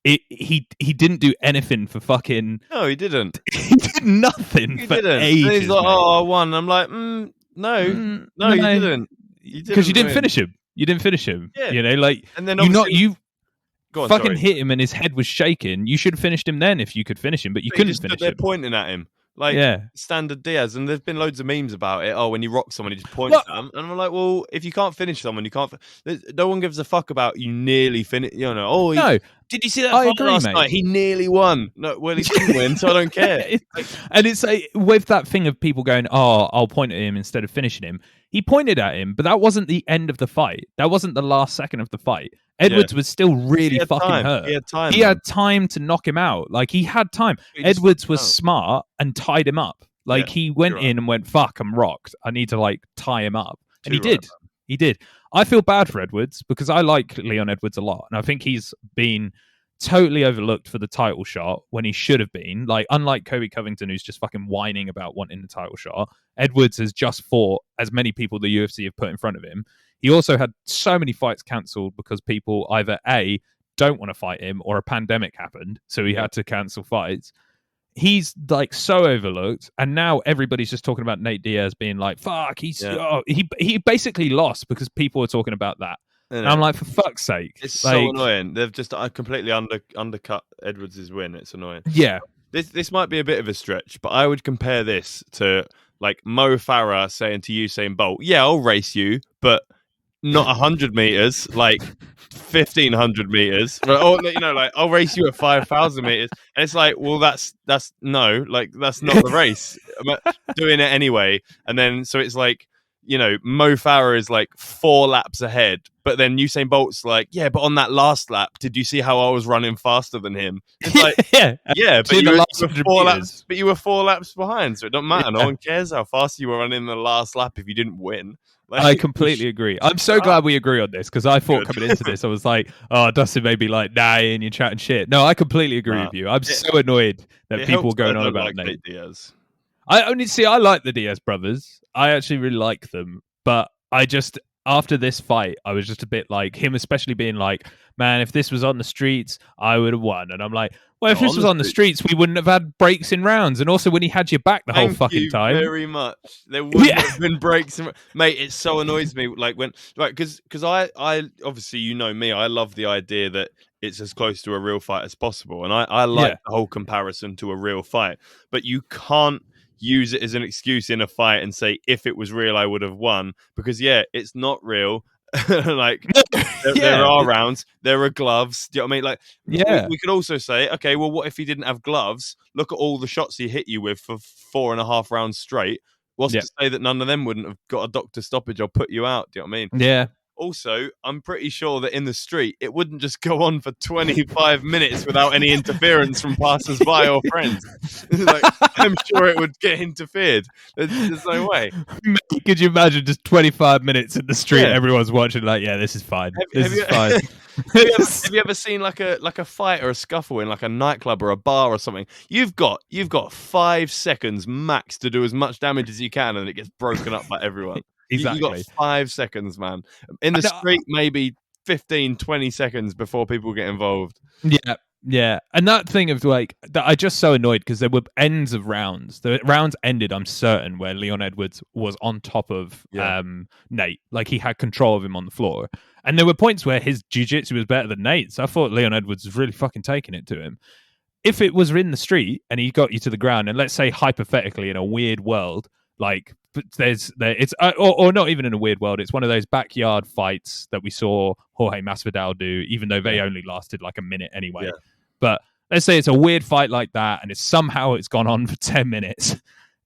he didn't do anything for fucking... No, he didn't. He did nothing for ages. And he's like, I won. I'm like, no, you didn't. Because you didn't finish him. You didn't finish him. Yeah. You know, like, and then you go on, fucking hit him and his head was shaking. You should have finished him then if you could finish him, but you couldn't finish him. They're pointing at him. Like, standard Diaz, and there's been loads of memes about it. Oh, when you rock someone, he just points at them, and I'm like, well, if you can't finish someone, you can't. No one gives a fuck about you nearly finish. You know, no. Did you see that fight last night? He nearly won. No, well, he didn't win, so I don't care. And it's with that thing of people going, "Oh, I'll point at him instead of finishing him." He pointed at him, but that wasn't the end of the fight. That wasn't the last second of the fight. Edwards was still really fucking hurt. He had time to knock him out. Like, he had time. Edwards was smart and tied him up. Like, he went in and went, fuck, I'm rocked. I need to, like, tie him up. And he did. He did. I feel bad for Edwards because I like Leon Edwards a lot. And I think he's been totally overlooked for the title shot when he should have been. Like, unlike Kobe Covington, who's just fucking whining about wanting the title shot, Edwards has just fought as many people the UFC have put in front of him. He also had so many fights cancelled because people either A, don't want to fight him, or a pandemic happened, so he had to cancel fights. He's like so overlooked, and now everybody's just talking about Nate Diaz being like, fuck, he basically lost because people were talking about that. And I'm like, for fuck's sake. It's like, so annoying. They've just completely undercut Edwards' win. It's annoying. Yeah. This might be a bit of a stretch, but I would compare this to like Mo Farah saying to Usain Bolt, yeah, I'll race you, but not 100 meters, like 1,500 meters. Or, you know, like, I'll race you at 5,000 meters. And it's like, well, that's no, like, that's not the race. I'm doing it anyway. And then, so it's like, you know, Mo Farah is like 4 laps ahead, but then Usain Bolt's like, yeah, but on that last lap, did you see how I was running faster than him? It's like, but you were 4 laps behind, so it don't matter. No one cares how fast you were running the last lap if you didn't win. Like, I completely agree. I'm so glad we agree on this because I thought coming into this, I was like, oh, Dustin may be like, nah, and you're chatting shit. No, I completely agree with you. I'm so annoyed that people were going on about Nate Diaz. I like the Diaz brothers. I actually really like them, but I just, after this fight, I was just a bit like him, especially being like, man, if this was on the streets, I would have won. And I'm like, well, if this was on the streets, we wouldn't have had breaks in rounds. And also when he had your back the whole fucking time. Thank you very much. There wouldn't have been breaks. Mate, it so annoys me. Like, when, like, because I obviously, you know me, I love the idea that it's as close to a real fight as possible. And I like the whole comparison to a real fight. But you can't use it as an excuse in a fight and say, if it was real, I would have won. Because, it's not real. Like, there are rounds, there are gloves. Do you know what I mean? Like, we could also say, okay, well, what if he didn't have gloves? Look at all the shots he hit you with for 4.5 rounds straight. What's to say that none of them wouldn't have got a doctor stoppage or put you out? Do you know what I mean? Yeah. Also, I'm pretty sure that in the street, it wouldn't just go on for 25 minutes without any interference from passers-by or friends. Like, I'm sure it would get interfered. There's no way. Could you imagine just 25 minutes in the street, everyone's watching like, yeah, this is fine. This is fine. Have you ever seen like a fight or a scuffle in like a nightclub or a bar or something? You've got 5 seconds max to do as much damage as you can, and it gets broken up by everyone. Exactly. You got 5 seconds, man. In the street, maybe 15, 20 seconds before people get involved. Yeah. And that thing of like, I just so annoyed because there were ends of rounds. The rounds ended, I'm certain, where Leon Edwards was on top of Nate. Like, he had control of him on the floor. And there were points where his jiu-jitsu was better than Nate's. I thought Leon Edwards was really fucking taking it to him. If it was in the street and he got you to the ground, and let's say hypothetically in a weird world, like, it's or not even in a weird world, it's one of those backyard fights that we saw Jorge Masvidal do, even though they only lasted like a minute anyway. But let's say it's a weird fight like that, and it's gone on for 10 minutes.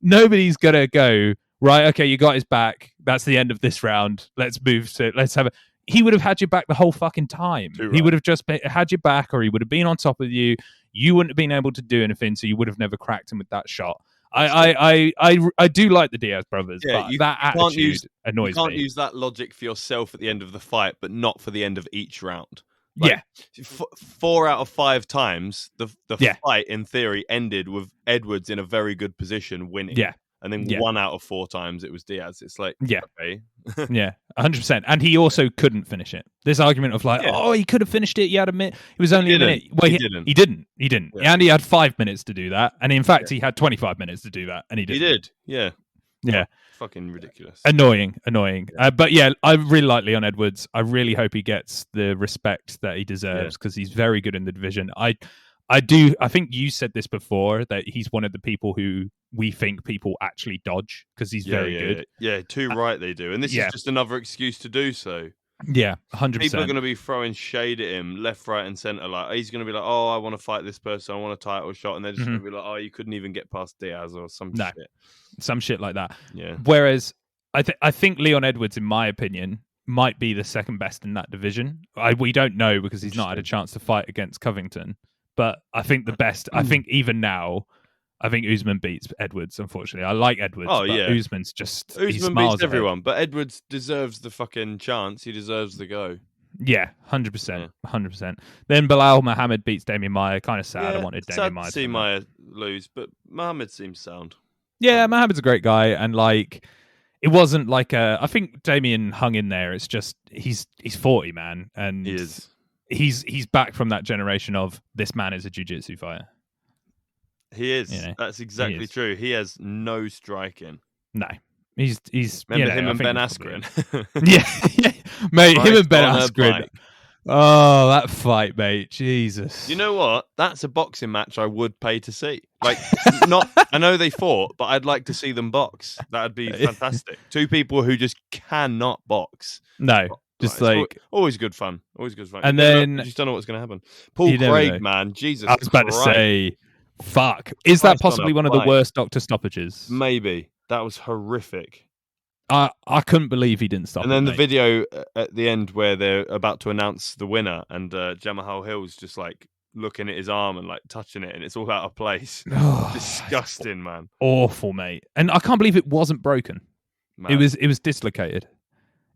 Nobody's gonna go, right, okay, you got his back, that's the end of this round, let's have it. He would have had your back the whole fucking time. He would have just had your back, or he would have been on top of you. You wouldn't have been able to do anything, so you would have never cracked him with that shot. I do like the Diaz brothers, but that attitude annoys me. You can't use that logic for yourself at the end of the fight, but not for the end of each round. 4 out of 5 times, the fight, in theory, ended with Edwards in a very good position winning. and then 1 out of 4 times it was Diaz. It's like, okay. Yeah, 100%. And he also couldn't finish it. This argument of like, oh, he could have finished it. He had a minute. It was only a minute. Well, he didn't. He didn't. Yeah. And he had 5 minutes to do that. And in fact, he had 25 minutes to do that. And he didn't. He did. Yeah. Yeah. Fucking ridiculous. Annoying. But yeah, I really like Leon Edwards. I really hope he gets the respect that he deserves because he's very good in the division. I think you said this before, that he's one of the people who we think people actually dodge because he's very good. Yeah, too right they do. And this is just another excuse to do so. Yeah, 100%. People are going to be throwing shade at him left, right, and centre. Like, he's going to be like, oh, I want to fight this person. I want a title shot. And they're just going to be like, oh, you couldn't even get past Diaz or some shit. Some shit like that. Yeah. Whereas I think Leon Edwards, in my opinion, might be the second best in that division. We don't know because he's not had a chance to fight against Covington. But I think the best, I think even now, I think Usman beats Edwards, unfortunately. I like Edwards, but Usman's just... Usman beats everyone, but Edwards deserves the fucking chance. He deserves the go. Yeah, 100%. 100%. Then Bilal Muhammad beats Damian Maia. Kind of sad. I wanted Damian Maia to see Maia lose, but Muhammad seems sound. Yeah, Muhammad's a great guy, and like... It wasn't like a... I think Damian hung in there. It's just... He's 40, man, and... He is. He's back from that generation of this man is a jiu-jitsu fighter. He is. That's exactly true. He has no striking. No. He's remember him and Ben Askren. yeah. Mate, him and Ben Askren. Oh, that fight, mate. Jesus. You know what? That's a boxing match I would pay to see. Like, I know they fought, but I'd like to see them box. That'd be fantastic. Two people who just cannot box. No. Just like always good fun. And then you just don't know what's going to happen. Paul Craig, man, Jesus. I was about to say, fuck. Is that possibly one of the worst doctor stoppages? Maybe. That was horrific. I couldn't believe he didn't stop. And then the video at the end where they're about to announce the winner, and Jamahal Hill's just like looking at his arm and like touching it, and it's all out of place. Disgusting, man. Awful, mate. And I can't believe it wasn't broken. Man. It was dislocated.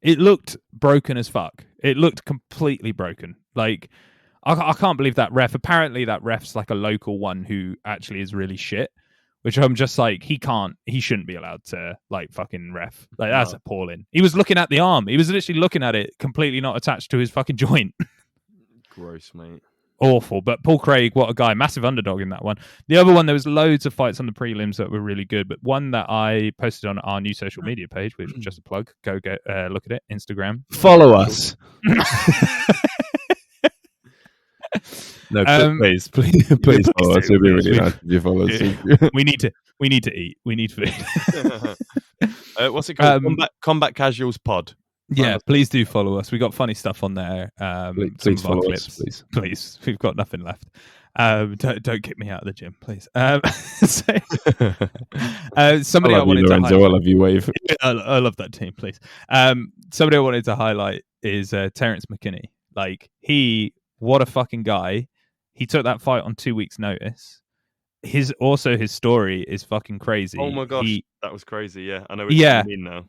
It looked broken as fuck. It looked completely broken. Like, I can't believe that ref. Apparently, that ref's like a local one who actually is really shit. Which I'm just like, he shouldn't be allowed to like fucking ref. Like, that's appalling. He was looking at the arm. He was literally looking at it, completely not attached to his fucking joint. Gross, mate. Awful. But Paul Craig, what a guy. Massive underdog in that one. The other one, there was loads of fights on the prelims that were really good, but one that I posted on our new social media page, which was just a plug. Go look at it. Instagram. Follow us. No, please follow us. It'd be really nice if you follow us. We need to eat. We need food. What's it called? Combat Casuals Pod. Yeah, please do follow us. We got funny stuff on there. Please follow us, please. We've got nothing left. Don't kick me out of the gym, please. Somebody I wanted to highlight. I love you, Wave. I love that team, please. Somebody I wanted to highlight is Terrence McKinney. Like, what a fucking guy. He took that fight on 2 weeks' notice. His story is fucking crazy. Oh my gosh, that was crazy. Yeah, I know what you mean now.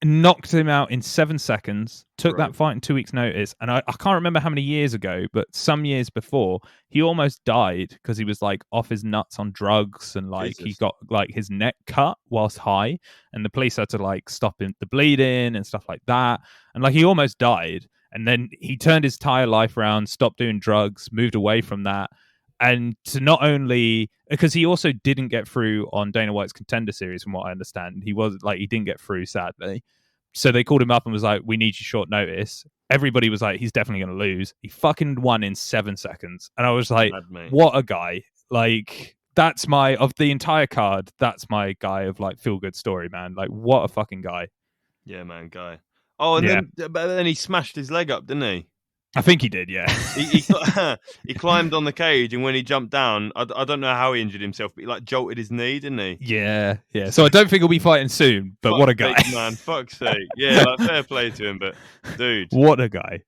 Knocked him out in 7 seconds, took that fight in 2 weeks' notice, and I can't remember how many years ago, but some years before, he almost died because he was like off his nuts on drugs, and like he got like his neck cut whilst high, and the police had to like stop the bleeding and stuff like that, and like he almost died, and then he turned his entire life around, stopped doing drugs, moved away from that. And to not only, because he also didn't get through on Dana White's Contender Series, from what I understand, he didn't get through, sadly. So they called him up and was like, "We need you short notice." Everybody was like, "He's definitely going to lose." He fucking won in 7 seconds, and I was like, "What a guy!" Like, that's of the entire card. That's my guy of like feel good story, man. Like, what a fucking guy. Yeah, man, guy. Oh, and then he smashed his leg up, didn't he? I think he did, yeah. He climbed on the cage, and when he jumped down, I don't know how he injured himself, but he like jolted his knee, didn't he? Yeah. So I don't think he'll be fighting soon, but what a guy. Man, fuck's sake. Yeah, like, fair play to him, but dude. What a guy.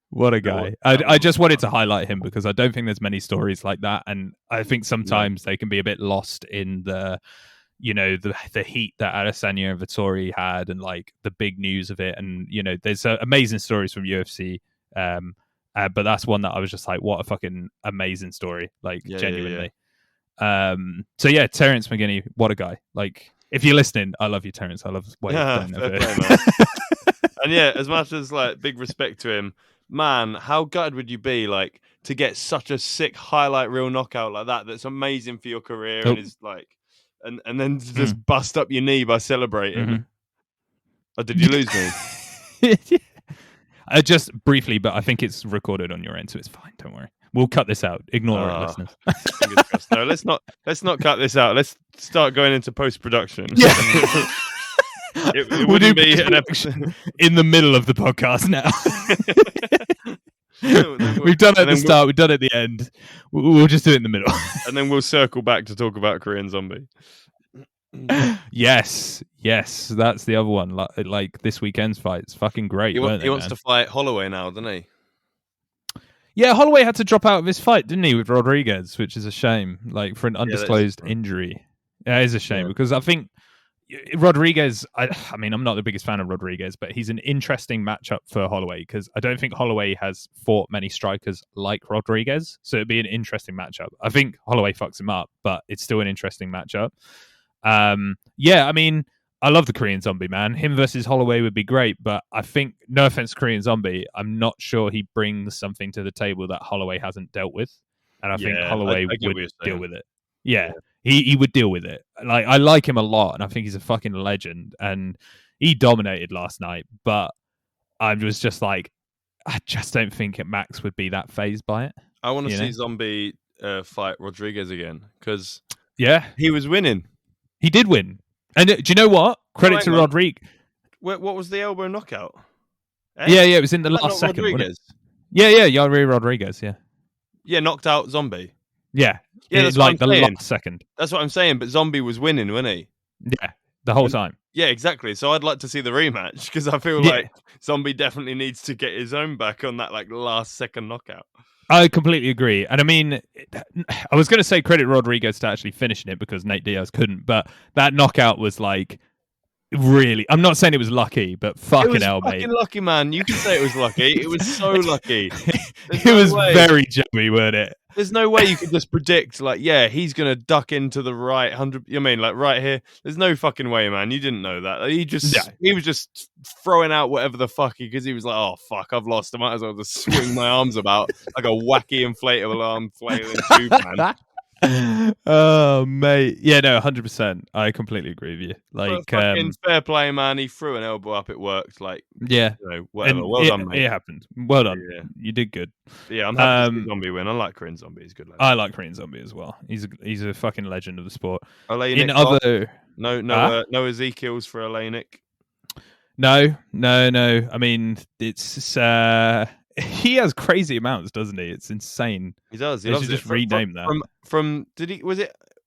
I just wanted to highlight him because I don't think there's many stories like that, and I think sometimes they can be a bit lost in the heat that Adesanya and Vettori had, and like the big news of it, and there's amazing stories from UFC. But that's one that I was just like, what a fucking amazing story, like genuinely. So yeah, Terrence McKinney, what a guy! Like, If you're listening, I love you, Terence. I love Wade. Yeah, Don't fair ever. play, man. And yeah, as much as like big respect to him, man, how gutted would you be like to get such a sick highlight reel knockout like that? That's amazing for your career and is like, and then to just bust up your knee by celebrating. Or did you lose me? Just briefly, but I think it's recorded on your end, so it's fine. Don't worry. We'll cut this out. Ignore it, listeners. No, let's not cut this out. Let's start going into post-production. Yeah. it wouldn't be an episode in the middle of the podcast now. We've done it at the start. We've done it at the end. We'll just do it in the middle. And then we'll circle back to talk about Korean Zombie. Yes, that's the other one. Like this weekend's fight, it's fucking great. He wants to fight Holloway now, doesn't he? Yeah, Holloway had to drop out of his fight, didn't he, with Rodriguez, which is a shame. Like for an undisclosed injury, it is a shame because I think Rodriguez. I mean, I'm not the biggest fan of Rodriguez, but he's an interesting matchup for Holloway because I don't think Holloway has fought many strikers like Rodriguez, so it'd be an interesting matchup. I think Holloway fucks him up, but it's still an interesting matchup. I mean, I love the Korean Zombie, man. Him versus Holloway would be great, but I think, no offense, Korean Zombie, I'm not sure he brings something to the table that Holloway hasn't dealt with, and I think Holloway would deal with it. Yeah, he would deal with it. Like I like him a lot, and I think he's a fucking legend, and he dominated last night. But I was just like, I just don't think Max would be that fazed by it. I want to see Zombie fight Rodriguez again because he was winning. He did win. And do you know what? Credit to Rodriguez. What was the elbow knockout? Yeah, it was in the last second. Rodriguez? Yeah, Yair Rodriguez, yeah. Yeah, knocked out Zombie. Yeah, that's like the last second. That's what I'm saying, but Zombie was winning, wasn't he? Yeah, the whole time. Yeah, exactly. So I'd like to see the rematch because I feel like Zombie definitely needs to get his own back on that like last second knockout. I completely agree. And I mean, I was going to say credit Rodriguez to actually finishing it because Nate Diaz couldn't, but that knockout was like really, I'm not saying it was lucky, but fucking hell, mate. Fucking lucky, man. You can say it was lucky. It was so lucky. It was very jammy, weren't it? There's no way you could just predict, like, he's going to duck into the right 100. I mean, like, right here. There's no fucking way, man. You didn't know that. He was just throwing out whatever the fuck because he was like, oh, fuck, I've lost. I might as well just swing my arms about like a wacky inflatable arm flailing tube, man. Oh, mate. Yeah, no, 100%. I completely agree with you. Like, fucking fair play, man. He threw an elbow up. It worked. Like, whatever. Well done, mate. It happened. Well done. Yeah. You did good. Yeah, I'm happy to see Zombie win. I like Korean Zombie. He's good. I like Korean Zombie as well. He's a fucking legend of the sport. No Ezekiel's for Oleinik. No. I mean, it's he has crazy amounts, doesn't he? It's insane. He does. He should just rename that.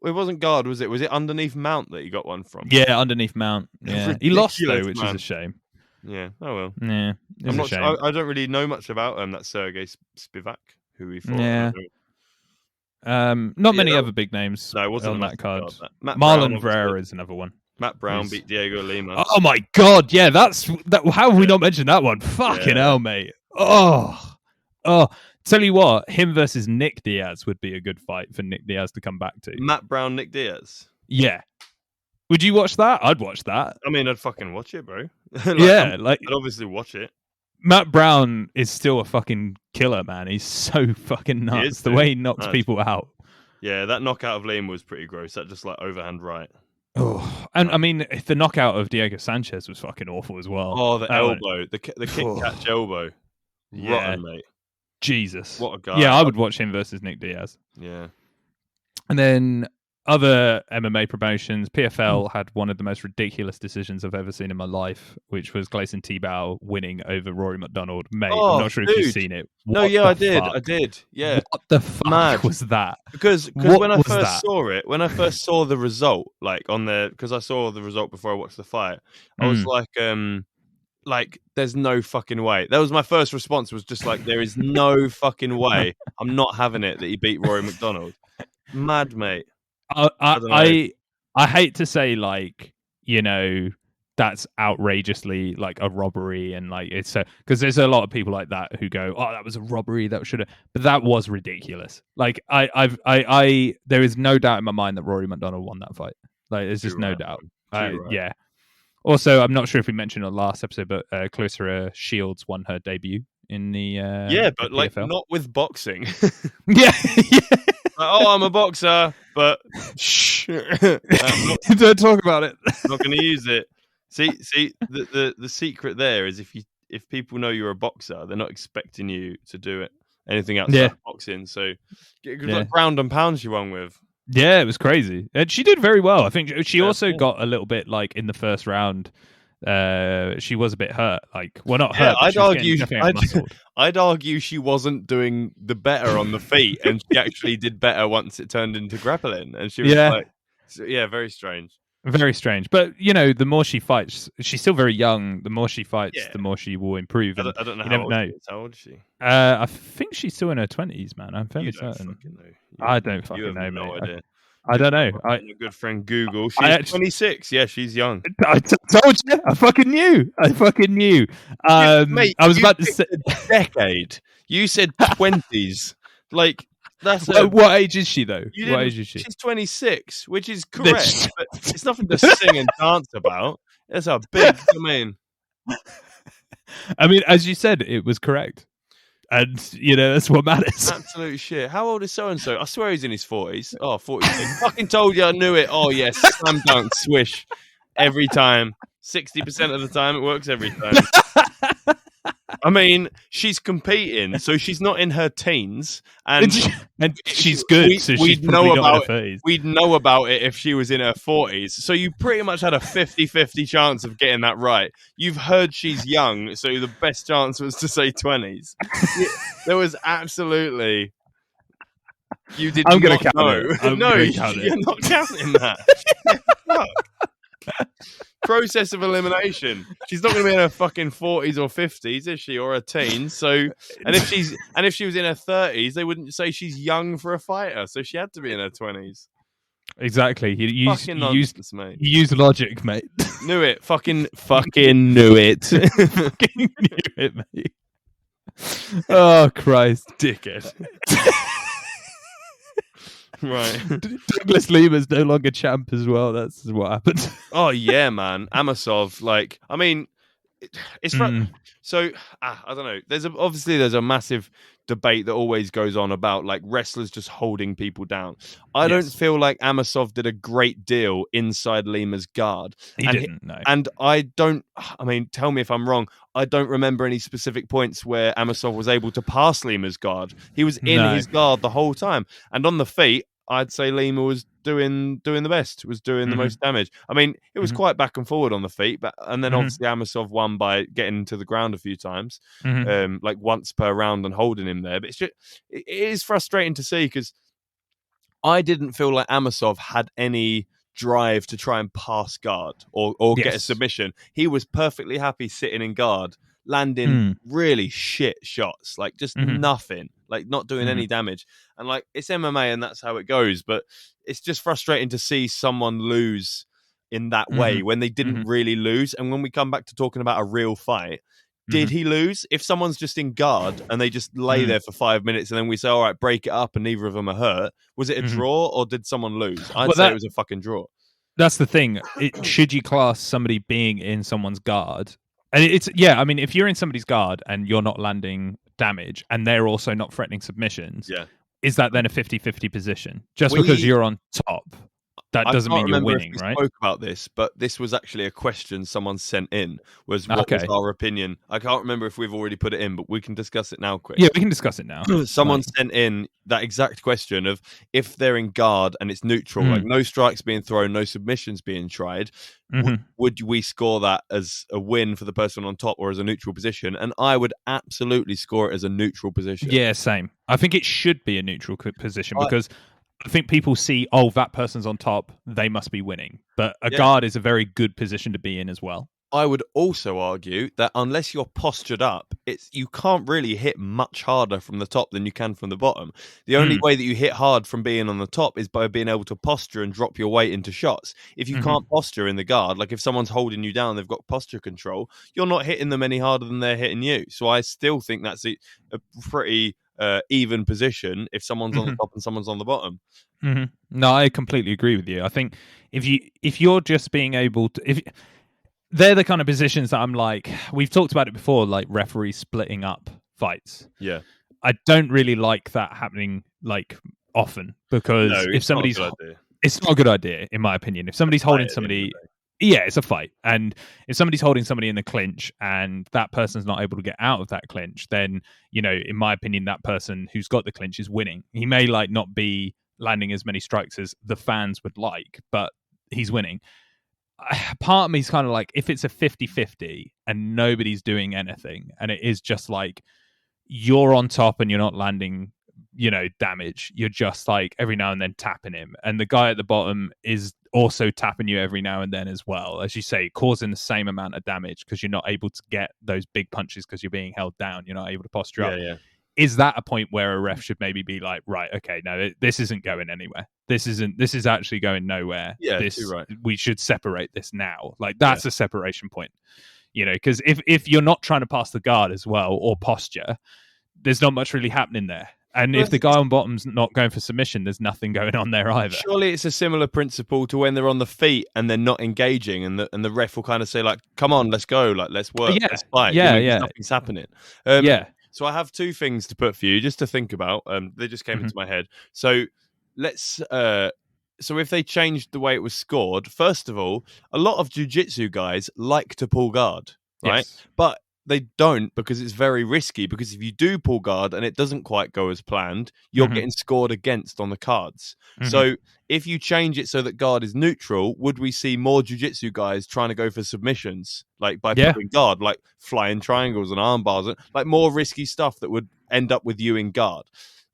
It wasn't guard, was it? Was it underneath mount that he got one from? Yeah, underneath mount. Yeah, he lost though, which is a shame. Yeah. Oh well. Yeah, it's a shame. I don't really know much about that Sergey Spivak, who he fought. Yeah. Not many other big names. No, it wasn't on that card. Marlon Vera is another one. Matt Brown beat Diego Lima. Oh my god, yeah, that's that. How have we not mentioned that one? Fucking hell, mate. Oh. Tell you what, him versus Nick Diaz would be a good fight for Nick Diaz to come back to. Matt Brown, Nick Diaz. Yeah. Would you watch that? I'd watch that. I mean, I'd fucking watch it, bro. I'd obviously watch it. Matt Brown is still a fucking killer, man. He's so fucking nuts. The way he knocks people out. Yeah, that knockout of Lima was pretty gross. That just like overhand right. Oh, and I mean, the knockout of Diego Sanchez was fucking awful as well. Oh, the elbow, the kick catch elbow. Yeah. Rotten, mate. Jesus. What a guy. Yeah, I would watch him versus Nick Diaz. Yeah. And then other MMA promotions, PFL had one of the most ridiculous decisions I've ever seen in my life, which was Gleison Tebow winning over Rory McDonald. Mate, I'm not sure if you've seen it. I did. Yeah. What the fuck was that? Because when I first saw it, when I first saw the result, like on because I saw the result before I watched the fight, I was like, there's no fucking way. That was my first response, was just like, there is no fucking way. I'm not having it that he beat Rory McDonald. Mad, mate. I hate to say, like, you know, that's outrageously like a robbery, and like it's because there's a lot of people like that who go, oh, that was a robbery, that should have, but that was ridiculous. Like I there is no doubt in my mind that Rory McDonald won that fight. Like there's just no doubt. Yeah. Also, I'm not sure if we mentioned on the last episode, but Clarissa Shields won her debut in the but the like PFL. not with boxing. Yeah. I'm a boxer, but shh, don't talk about it. Not going to use it. See, the secret there is if people know you're a boxer, they're not expecting you to do anything outside of boxing. So, like ground and pound she won with. Yeah, it was crazy, and she did very well. I think she also got a little bit like in the first round. She was a bit hurt. Like, well, not hurt. But I'd argue she wasn't doing the better on the feet, and she actually did better once it turned into grappling. And she was very strange. Very strange. But, the more she fights, she's still very young. The more she fights, the more she will improve. I don't know how old is she? I think she's still in her 20s, man. I'm fairly certain. I don't fucking know, no idea. I don't know. My good friend Google. She's 26. Yeah, she's young. I told you. I fucking knew. Mate, I was about to say decade. You said 20s. Like, that's what age is she though? What age is she? She's 26, which is correct. But it's nothing to sing and dance about. It's a big domain. I mean, as you said, it was correct. And, that's what matters. Absolute shit. How old is so-and-so? I swear he's in his 40s. Oh, 46. Fucking told you I knew it. Oh, yes. Slam dunk, swish. Every time. 60% of the time, it works every time. I mean, she's competing, so she's not in her teens, and she's good. So she'd know about it. We'd know about it if she was in her 40s. So you pretty much had a 50-50 chance of getting that right. You've heard she's young, so the best chance was to say 20s. There was absolutely. You did I'm not count know. It. No, you're not counting that. Process of elimination. She's not going to be in her fucking 40s or 50s, is she, or her teens? So, and if she was in her 30s, they wouldn't say she's young for a fighter. So she had to be in her 20s. Exactly. You used logic, mate. Knew it. Fucking knew it. Fucking knew it, mate. Oh Christ, dickhead. Right. Douglas Lima's no longer champ as well. That's what happened. Oh, yeah, man. Amosov, I mean, it's so, I don't know. There's a massive debate that always goes on about, wrestlers just holding people down. I don't feel like Amosov did a great deal inside Lima's guard. He didn't, no. And tell me if I'm wrong. I don't remember any specific points where Amosov was able to pass Lima's guard. He was in his guard the whole time. And on the feet, I'd say Lima was doing the best, was doing the most damage. I mean, it was quite back and forward on the feet, and then obviously Amosov won by getting to the ground a few times, once per round and holding him there. But it is frustrating to see because I didn't feel like Amosov had any drive to try and pass guard or get a submission. He was perfectly happy sitting in guard, landing really shit shots, nothing, not doing any damage. And it's MMA and that's how it goes. But it's just frustrating to see someone lose in that way when they didn't really lose. And when we come back to talking about a real fight, did he lose? If someone's just in guard and they just lay there for 5 minutes and then we say, all right, break it up and neither of them are hurt, was it a draw or did someone lose? I'd say it was a fucking draw. That's the thing. Should you class somebody being in someone's guard? And if you're in somebody's guard and you're not landing damage and they're also not threatening submissions, is that then a 50-50 position? Just because you're on top, that doesn't mean you're winning, right? I spoke about this, but this was actually a question someone sent in, was what was our opinion? I can't remember if we've already put it in, but we can discuss it now quick. Yeah, we can discuss it now. Someone sent in that exact question of if they're in guard and it's neutral, no strikes being thrown, no submissions being tried, would we score that as a win for the person on top or as a neutral position? And I would absolutely score it as a neutral position. Yeah, same. I think it should be a neutral position because I think people see, that person's on top, they must be winning. But a guard is a very good position to be in as well. I would also argue that unless you're postured up, you can't really hit much harder from the top than you can from the bottom. The only way that you hit hard from being on the top is by being able to posture and drop your weight into shots. If you can't posture in the guard, if someone's holding you down, they've got posture control, you're not hitting them any harder than they're hitting you. So I still think that's a pretty even position if someone's on the top and someone's on the bottom. No, I completely agree with you. I think if you're just being able to, if they're the kind of positions that I'm like, we've talked about it before, like referees splitting up fights. Yeah. I don't really like that happening like often, because No, if it's not a somebody's, good idea. it's not a good idea in my opinion. If somebody's holding somebody, yeah, it's a fight, and if somebody's holding somebody in the clinch and that person's not able to get out of that clinch, then, you know, in my opinion, that person who's got the clinch is winning. He may like not be landing as many strikes as the fans would like, but he's winning. Part of me is kind of like, if it's a 50-50 and nobody's doing anything, and it is just like you're on top and you're not landing, you know, damage, you're just like every now and then tapping him, and the guy at the bottom is also tapping you every now and then as well, as you say, causing the same amount of damage because you're not able to get those big punches because you're being held down, you're not able to posture up. Yeah. Is that a point where a ref should maybe be like, right, okay, no, this isn't going anywhere. This is actually going nowhere. Yeah, this, too right. We should separate this now. Like, that's a separation point, you know, because if you're not trying to pass the guard as well or posture, there's not much really happening there. And if the guy on bottom's not going for submission, there's nothing going on there either. Surely it's a similar principle to when they're on the feet and they're not engaging, and the ref will kind of say like, "Come on, let's go, like let's work, let's fight." Yeah, you know, nothing's happening. So I have two things to put for you just to think about. They just came into my head. So let's. So if they changed the way it was scored, first of all, a lot of jiu-jitsu guys like to pull guard, right? Yes. But they don't, because it's very risky, because if you do pull guard and it doesn't quite go as planned, you're getting scored against on the cards. So if you change it so that guard is neutral, would we see more jiu-jitsu guys trying to go for submissions, like by pulling guard, like flying triangles and arm bars, like more risky stuff that would end up with you in guard?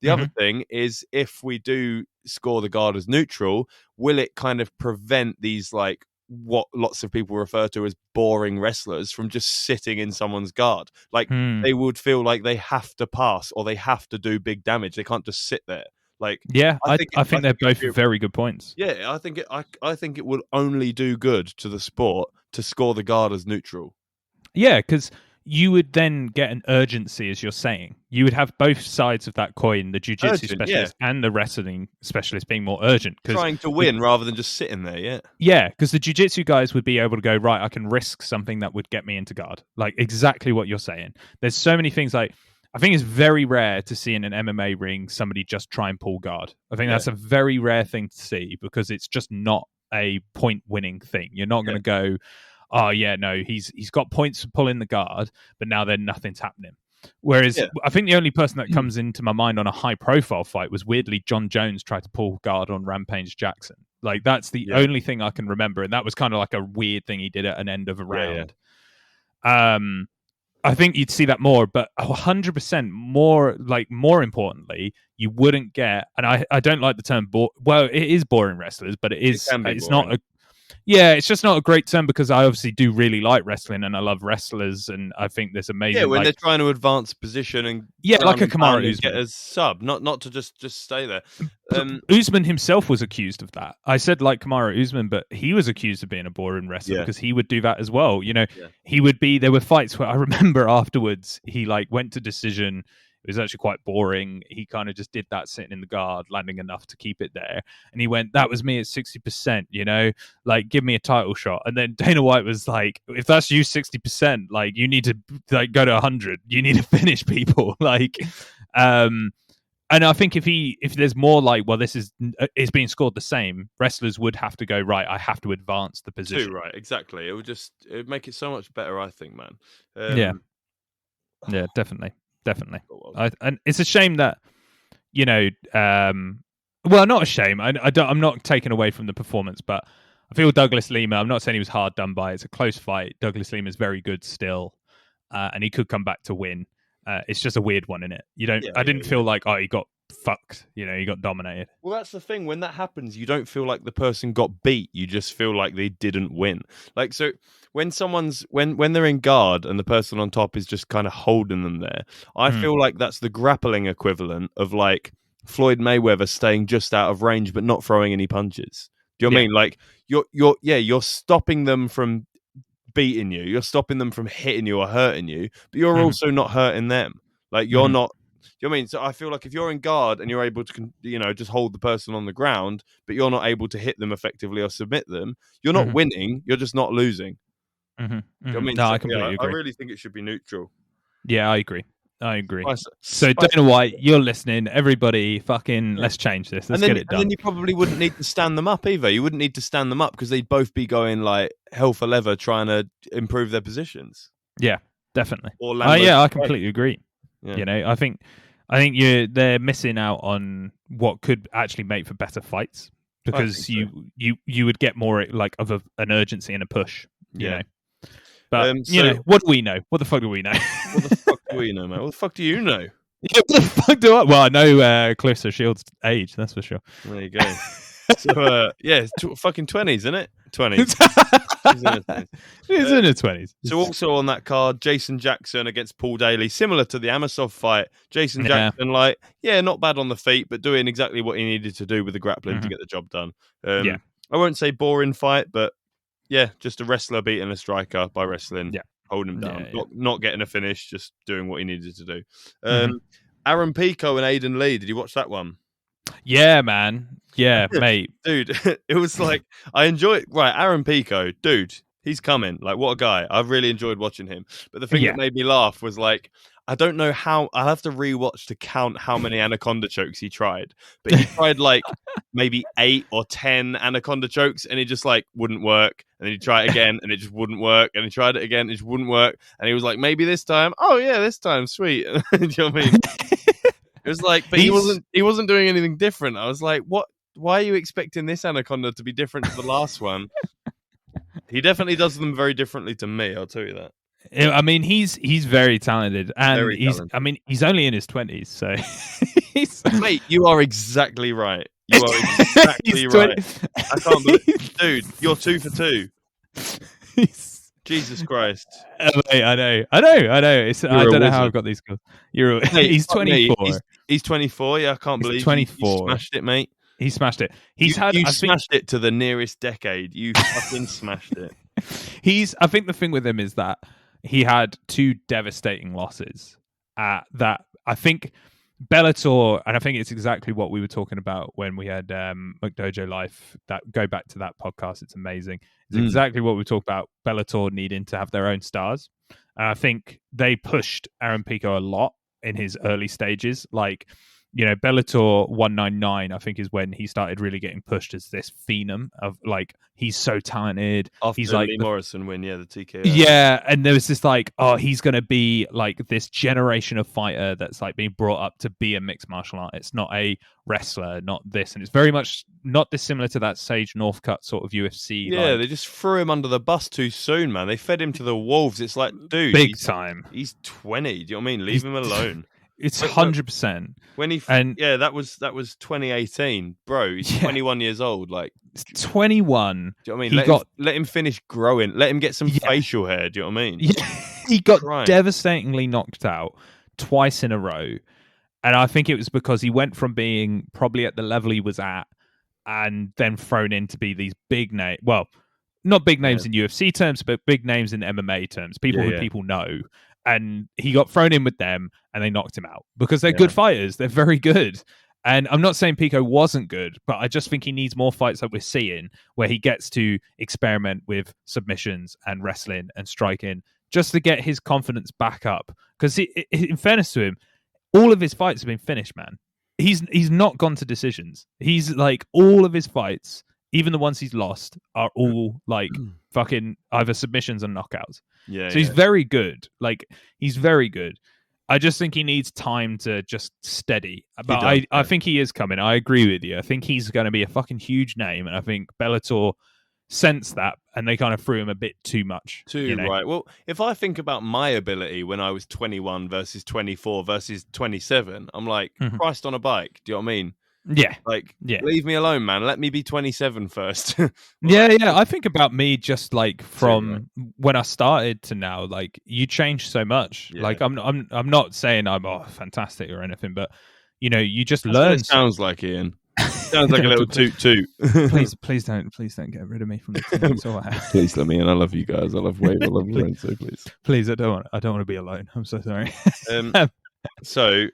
The other thing is, if we do score the guard as neutral, will it kind of prevent these, like, what lots of people refer to as boring wrestlers from just sitting in someone's guard? Like, they would feel like they have to pass or they have to do big damage. They can't just sit there. Like, I think they're both very good points. Yeah, I think it would only do good to the sport to score the guard as neutral. Yeah, because you would then get an urgency, as you're saying. You would have both sides of that coin, the jiu-jitsu specialist and the wrestling specialist, being more urgent. Trying to win rather than just sitting there, Yeah, because the jiu-jitsu guys would be able to go, right, I can risk something that would get me into guard. Like, exactly what you're saying. There's so many things, like, I think it's very rare to see in an MMA ring somebody just try and pull guard. I think that's a very rare thing to see, because it's just not a point-winning thing. You're not going to go, oh yeah, no, he's got points for pulling the guard, but now then nothing's happening. Whereas I think the only person that comes into my mind on a high profile fight was, weirdly, John Jones tried to pull guard on Rampage Jackson. Like, that's the only thing I can remember, and that was kind of like a weird thing he did at an end of a round. I think you'd see that more, but 100% more, like, more importantly, you wouldn't get, and I don't like the term well, it is boring wrestlers, but it's boring. Not a, it's just not a great term, because I obviously do really like wrestling and I love wrestlers, and I think there's amazing. Yeah, when they're trying to advance position and like a Kamaru Usman, get a sub, not to just stay there. Usman himself was accused of that. I said like Kamaru Usman, but he was accused of being a boring wrestler because he would do that as well. You know, he would be. There were fights where I remember afterwards he like went to decision. It was actually quite boring. He kind of just did that sitting in the guard, landing enough to keep it there. And he went, that was me at 60%, you know, like, give me a title shot. And then Dana White was like, if that's you 60%, like, you need to like go to 100. You need to finish people. Like, and I think if there's more like, well, this is being scored the same, wrestlers would have to go, right, I have to advance the position. Right, exactly. It would make it so much better, I think, man. Yeah, definitely. And it's a shame that, you know, well, not a shame. I'm not taking away from the performance, but I feel Douglas Lima, I'm not saying he was hard done by. It's a close fight. Douglas Lima is very good still, and he could come back to win. It's just a weird one, innit? I didn't feel like, oh, he got fucked, you know, he got dominated. Well, that's the thing. When that happens, you don't feel like the person got beat. You just feel like they didn't win. Like, so when when they're in guard and the person on top is just kind of holding them there, I feel like that's the grappling equivalent of like Floyd Mayweather staying just out of range but not throwing any punches. Do you know what I mean? Like, you're stopping them from beating you, you're stopping them from hitting you or hurting you, but you're also not hurting them. Like, you're not you know what I mean? So I feel like if you're in guard and you're able to, just hold the person on the ground, but you're not able to hit them effectively or submit them, you're not winning. You're just not losing. Mm-hmm. You know what I mean? No, So, I completely agree. I really think it should be neutral. Yeah, I agree. So Dana White, you're listening. Everybody, let's change this. Let's get it done. And then you probably wouldn't need to stand them up either. You wouldn't need to stand them up because they'd both be going like hell for leather trying to improve their positions. Yeah, definitely. I completely agree. Yeah. I think they're missing out on what could actually make for better fights because you would get more like of an urgency and a push. You know. But what do we know? What the fuck do we know? What the fuck do we know, man? What the fuck do you know? Yeah, what the fuck do I? Well, I know Clarissa Shields' age. That's for sure. There you go. So fucking 20s, isn't it? 20s. She's in her 20s. So also on that card, Jason Jackson against Paul Daly, similar to the Amosov fight. Jason Jackson, not bad on the feet, but doing exactly what he needed to do with the grappling to get the job done. I won't say boring fight, but just a wrestler beating a striker by wrestling, holding him down, not getting a finish, just doing what he needed to do. Aaron Pico and Aiden Lee, did you watch that one? Yeah, man. Yeah, mate. Dude, it was like, I enjoyed, Aaron Pico, dude, he's coming. Like, what a guy. I've really enjoyed watching him. But the thing that made me laugh was like, I don't know how, I'll have to rewatch to count how many anaconda chokes he tried. But he tried like maybe 8 or 10 anaconda chokes and it just like wouldn't work. And then he'd try it again and it just wouldn't work. And he tried it again and it just wouldn't work. And he was like, maybe this time. Oh yeah, this time, sweet. Do you know what I mean? It was like, but he wasn't doing anything different. I was like, what? Why are you expecting this anaconda to be different to the last one? He definitely does them very differently to me. I'll tell you that. I mean, he's very talented, and he's only in his 20s, so mate, you are exactly right. You are exactly right. I can't believe, dude, you're 2 for 2. Jesus Christ! Mate, I know. I don't know how I've got these skills. He's 24. He's 24. Yeah, I can't believe 24. You smashed it, mate. He smashed it. You smashed it to the nearest decade. You fucking smashed it. I think the thing with him is that he had 2 devastating losses. That I think Bellator, and I think it's exactly what we were talking about when we had McDojo Life. That go back to that podcast. It's amazing. It's exactly what we talked about. Bellator needing to have their own stars. I think they pushed Aaron Pico a lot in his early stages. Like, Bellator 199, I think, is when he started really getting pushed as this phenom of like, he's so talented. After he's like Lee Morrison win, the TKO. Yeah, and there was this like, he's going to be like this generation of fighter that's like being brought up to be a mixed martial artist, not a wrestler, not this. And it's very much not dissimilar to that Sage Northcutt sort of UFC. Yeah, they just threw him under the bus too soon, man. They fed him to the wolves. It's like, dude, big time. He's 20. Do you know what I mean? Leave him alone. It's 100%. When that was 2018, bro. He's 21 years old. Like 21. Do you know what I mean? Let him finish growing. Let him get some facial hair. Do you know what I mean? Yeah. He got devastatingly knocked out twice in a row, and I think it was because he went from being probably at the level he was at, and then thrown in to be these big names. Well, not big names in UFC terms, but big names in MMA terms. People who people know. And he got thrown in with them and they knocked him out because they're good fighters. They're very good. And I'm not saying Pico wasn't good, but I just think he needs more fights that we're seeing where he gets to experiment with submissions and wrestling and striking just to get his confidence back up. Because in fairness to him, all of his fights have been finished, man. He's not gone to decisions. He's like, all of his fights, even the ones he's lost, are all like fucking either submissions or knockouts. Yeah. So he's very good. Like, he's very good. I just think he needs time to just steady. But I think he is coming. I agree with you. I think he's going to be a fucking huge name. And I think Bellator sensed that and they kind of threw him a bit too much. Right. Well, if I think about my ability when I was 21 versus 24 versus 27, I'm like, Christ on a bike. Do you know what I mean? Yeah. Like, leave me alone, man. Let me be 27 first. Yeah. I think about me just like from when I started to now, like you changed so much. Yeah. Like I'm not saying I'm fantastic or anything, but you just learn. It sounds like Ian. Sounds like a little toot. Please don't get rid of me from the team. It's all right. Please let me in. I love you guys. I love Wave. I love Lorenzo. Please. Please, I don't want to be alone. I'm so sorry. So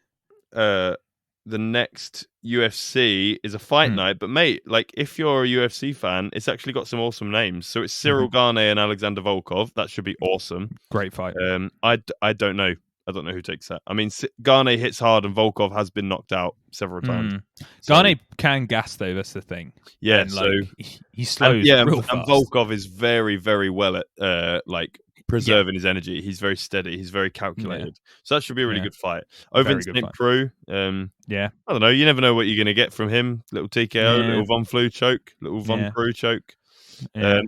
the next UFC is a fight night, but mate, like if you're a UFC fan, it's actually got some awesome names. So it's Cyril Gane and Alexander Volkov. That should be awesome. Great fight. I don't know. I don't know who takes that. I mean, Gane hits hard, and Volkov has been knocked out several times. So, Gane can gas though. That's the thing. Yeah, and, so he slows real fast. And Volkov is very, very well at like preserving his energy. He's very steady. He's very calculated. So that should be a really good fight. Over in St. Preux. I don't know. You never know what you're going to get from him. Little TKO, little Von Flue choke, little Von Preux choke.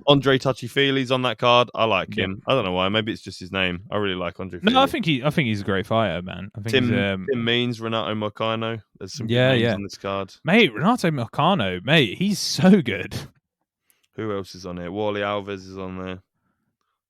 Andre Touchy-Feely's on that card. I like him. I don't know why. Maybe it's just his name. I really like Andre. No, I think he's a great fighter, man. I think Tim Means, Renato Moicano. There's some good names on this card. Mate, Renato Moicano, mate, he's so good. Who else is on here? Wally Alves is on there.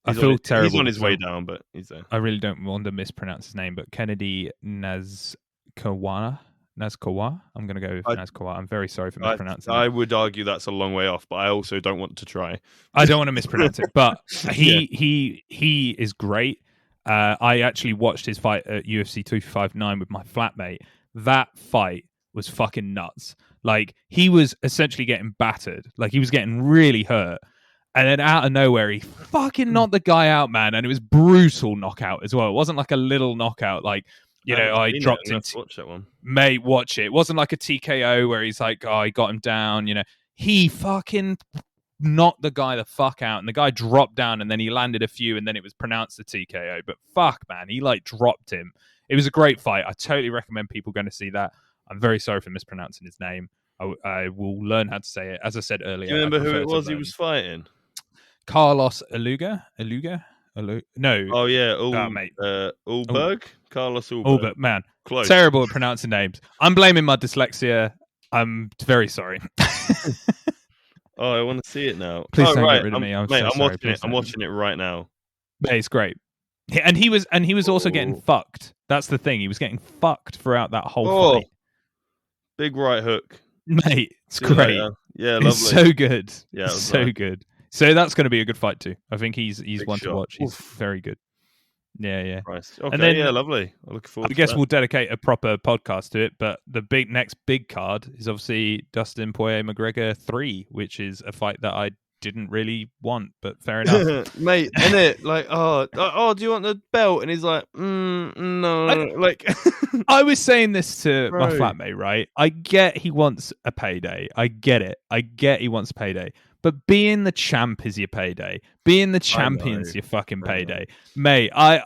I feel terrible. He's on his way down, but he's there. I really don't want to mispronounce his name, but Kennedy Nazkawa. I'm going to go with Nazkawa. I'm very sorry for mispronouncing it. I would argue that's a long way off, but I also don't want to try. I don't want to mispronounce it, but he is great. I actually watched his fight at UFC Fight Night with my flatmate. That fight was fucking nuts. Like, he was essentially getting battered. Like, he was getting really hurt. And then out of nowhere, he fucking knocked the guy out, man. And it was brutal knockout as well. It wasn't like a little knockout, like, I dropped him. Watch that one. Mate, watch it. It wasn't like a TKO where he's like, he got him down. He fucking knocked the guy the fuck out, and the guy dropped down, and then he landed a few, and then it was pronounced a TKO. But fuck, man, he like dropped him. It was a great fight. I totally recommend people going to see that. I'm very sorry for mispronouncing his name. I will learn how to say it. As I said earlier, do you remember who it was he was fighting? Carlos Aluga? No. Oh yeah, mate. Ulberg? Carlos Ulberg. Man, close. Terrible at pronouncing names. I'm blaming my dyslexia. I'm very sorry. Oh, I want to see it now. Please don't get rid of me. I'm watching it. I'm watching it right now. Mate, it's great. And he was also getting fucked. That's the thing. He was getting fucked throughout that whole fight. Big right hook. Mate, it's great. Yeah, lovely. It's so good. Yeah, so good. So that's going to be a good fight too. I think he's one to watch. He's very good. Yeah. Christ. Okay, and then, lovely. I'm looking forward to guess that. we'll dedicate a proper podcast to it, but the next big card is obviously Dustin Poirier McGregor 3, which is a fight that I didn't really want, but fair enough. Mate, isn't it? Like, do you want the belt? And he's like, no. I was saying this to my flatmate, right? I get he wants a payday. I get it. I get he wants a payday. But being the champ is your payday. Being the champion's your fucking payday. Mate, I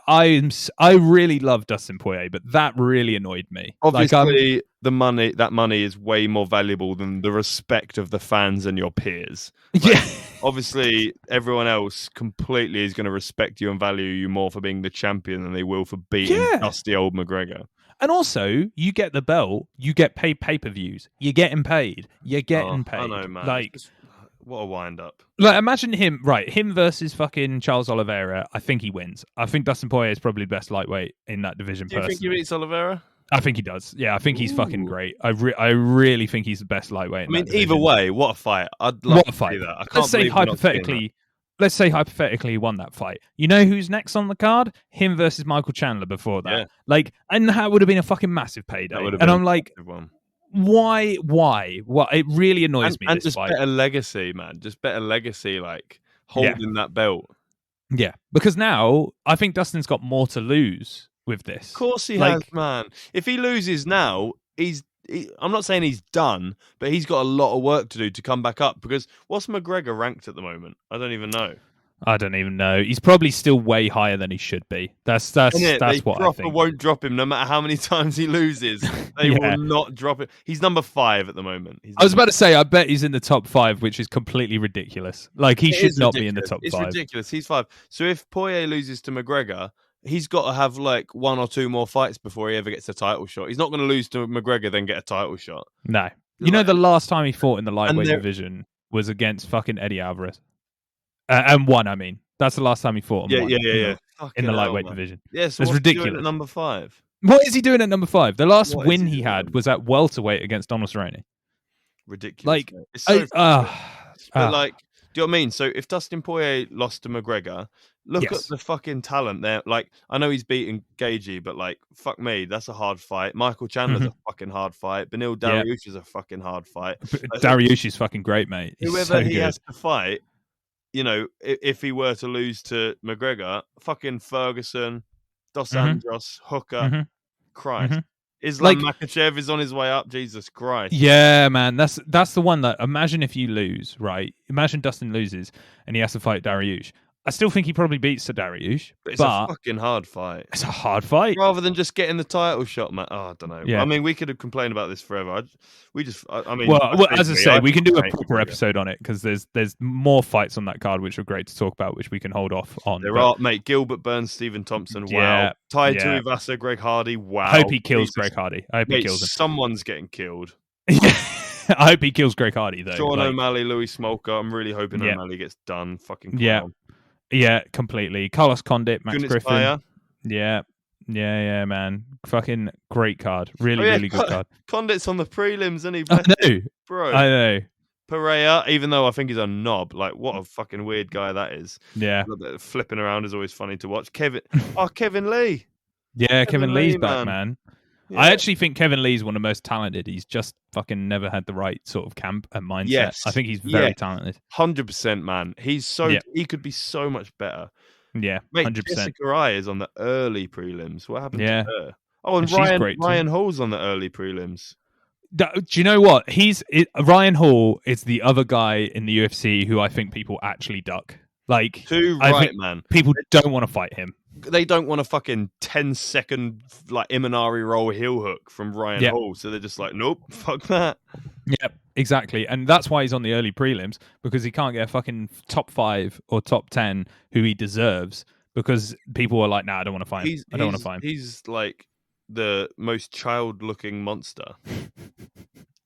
really love Dustin Poirier, but that really annoyed me. Obviously, that money is way more valuable than the respect of the fans and your peers. Obviously, everyone else completely is going to respect you and value you more for being the champion than they will for beating dusty old McGregor. And also, you get the belt, you get paid pay-per-views. You're getting paid. You're getting paid. I know, man. What a wind-up. Like, imagine him versus fucking Charles Oliveira. I think he wins. I think Dustin Poirier is probably the best lightweight in that division. Do you think he beats Oliveira? I think he does. Yeah, I think he's fucking great. I really think he's the best lightweight. I mean, either way, what a fight! I'd love to see that. Let's say hypothetically he won that fight. You know who's next on the card? Him versus Michael Chandler before that. Yeah. And that would have been a fucking massive payday. And I'm like, why? It really annoys me. And this just fight. Better legacy, man. Just better legacy, like holding that belt. Yeah, because now I think Dustin's got more to lose with this. Of course he has, man. If he loses now, I'm not saying he's done, but he's got a lot of work to do to come back up. Because what's McGregor ranked at the moment? I don't even know. He's probably still way higher than he should be. That's what I think. Won't drop him no matter how many times he loses. They will not drop him. He's number 5 at the moment. I was about to say, I bet he's in the top 5, which is completely ridiculous. Like, he should not be in the top 5. It's ridiculous. He's 5. So if Poirier loses to McGregor, he's got to have like 1 or 2 more fights before he ever gets a title shot. He's not going to lose to McGregor then get a title shot. No. You know, the last time he fought in the lightweight division was against fucking Eddie Alvarez. And won, I mean. That's the last time he fought. Yeah. In the lightweight division. Yeah, so it's ridiculous. He doing at number 5? What is he doing at number 5? The last win he had was at welterweight against Donald Cerrone. Ridiculous. Like, it's so but like, do you know what I mean? So if Dustin Poirier lost to McGregor, Look at the fucking talent there. Like, I know he's beating Gagey, but like, fuck me, that's a hard fight. Michael Chandler's a fucking hard fight. Benil Dariush is a fucking hard fight. Dariush is fucking great, mate. He's whoever so he good. has to fight, you know, if he were to lose to McGregor, fucking Ferguson, Dos Anjos, Hooker, Christ. Islam Makhachev is on his way up. Jesus Christ. Yeah, man. That's the one that, imagine if you lose, right? Imagine Dustin loses and he has to fight Dariush. I still think he probably beats Dariush. But it's a fucking hard fight. It's a hard fight. Rather than just getting the title shot, man. Oh, I don't know. Yeah. I mean, we could have complained about this forever. I mean... Well, as I say, we can do a proper episode on it because there's more fights on that card which are great to talk about, which we can hold off on. There are, mate. Gilbert Burns, Stephen Thompson, wow. Tai Tuivasa, Greg Hardy, wow. I hope he kills Greg Hardy. I hope he kills him. Someone's getting killed. I hope he kills Greg Hardy, though. Sean O'Malley, Louis Smolka. I'm really hoping O'Malley gets done. Fucking clown. Yeah, completely. Carlos Condit, Max Griffin. Fire. Yeah, man. Fucking great card. Really good card. Condit's on the prelims, isn't he? I know. Bro. I know. Pereira, even though I think he's a knob, like, what a fucking weird guy that is. Yeah. Flipping around is always funny to watch. Kevin Lee. Yeah, Kevin Lee's back, man. Yeah. I actually think Kevin Lee's one of the most talented. He's just fucking never had the right sort of camp and mindset. Yes. I think he's very talented. 100%, man. He could be so much better. Yeah, mate, 100%. Jessica Ai is on the early prelims. What happened to her? Oh, and Ryan Hall's on the early prelims. Do you know what? Ryan Hall is the other guy in the UFC who I think people actually duck. Like, man. People don't want to fight him. They don't want a fucking 10-second like Imanari roll heel hook from Ryan Hall, so they're just like, nope, fuck that. Yep, exactly, and that's why he's on the early prelims, because he can't get a fucking top 5 or top 10 who he deserves, because people are like, nah, I don't want to fight him. I don't want to fight him. He's like the most child-looking monster,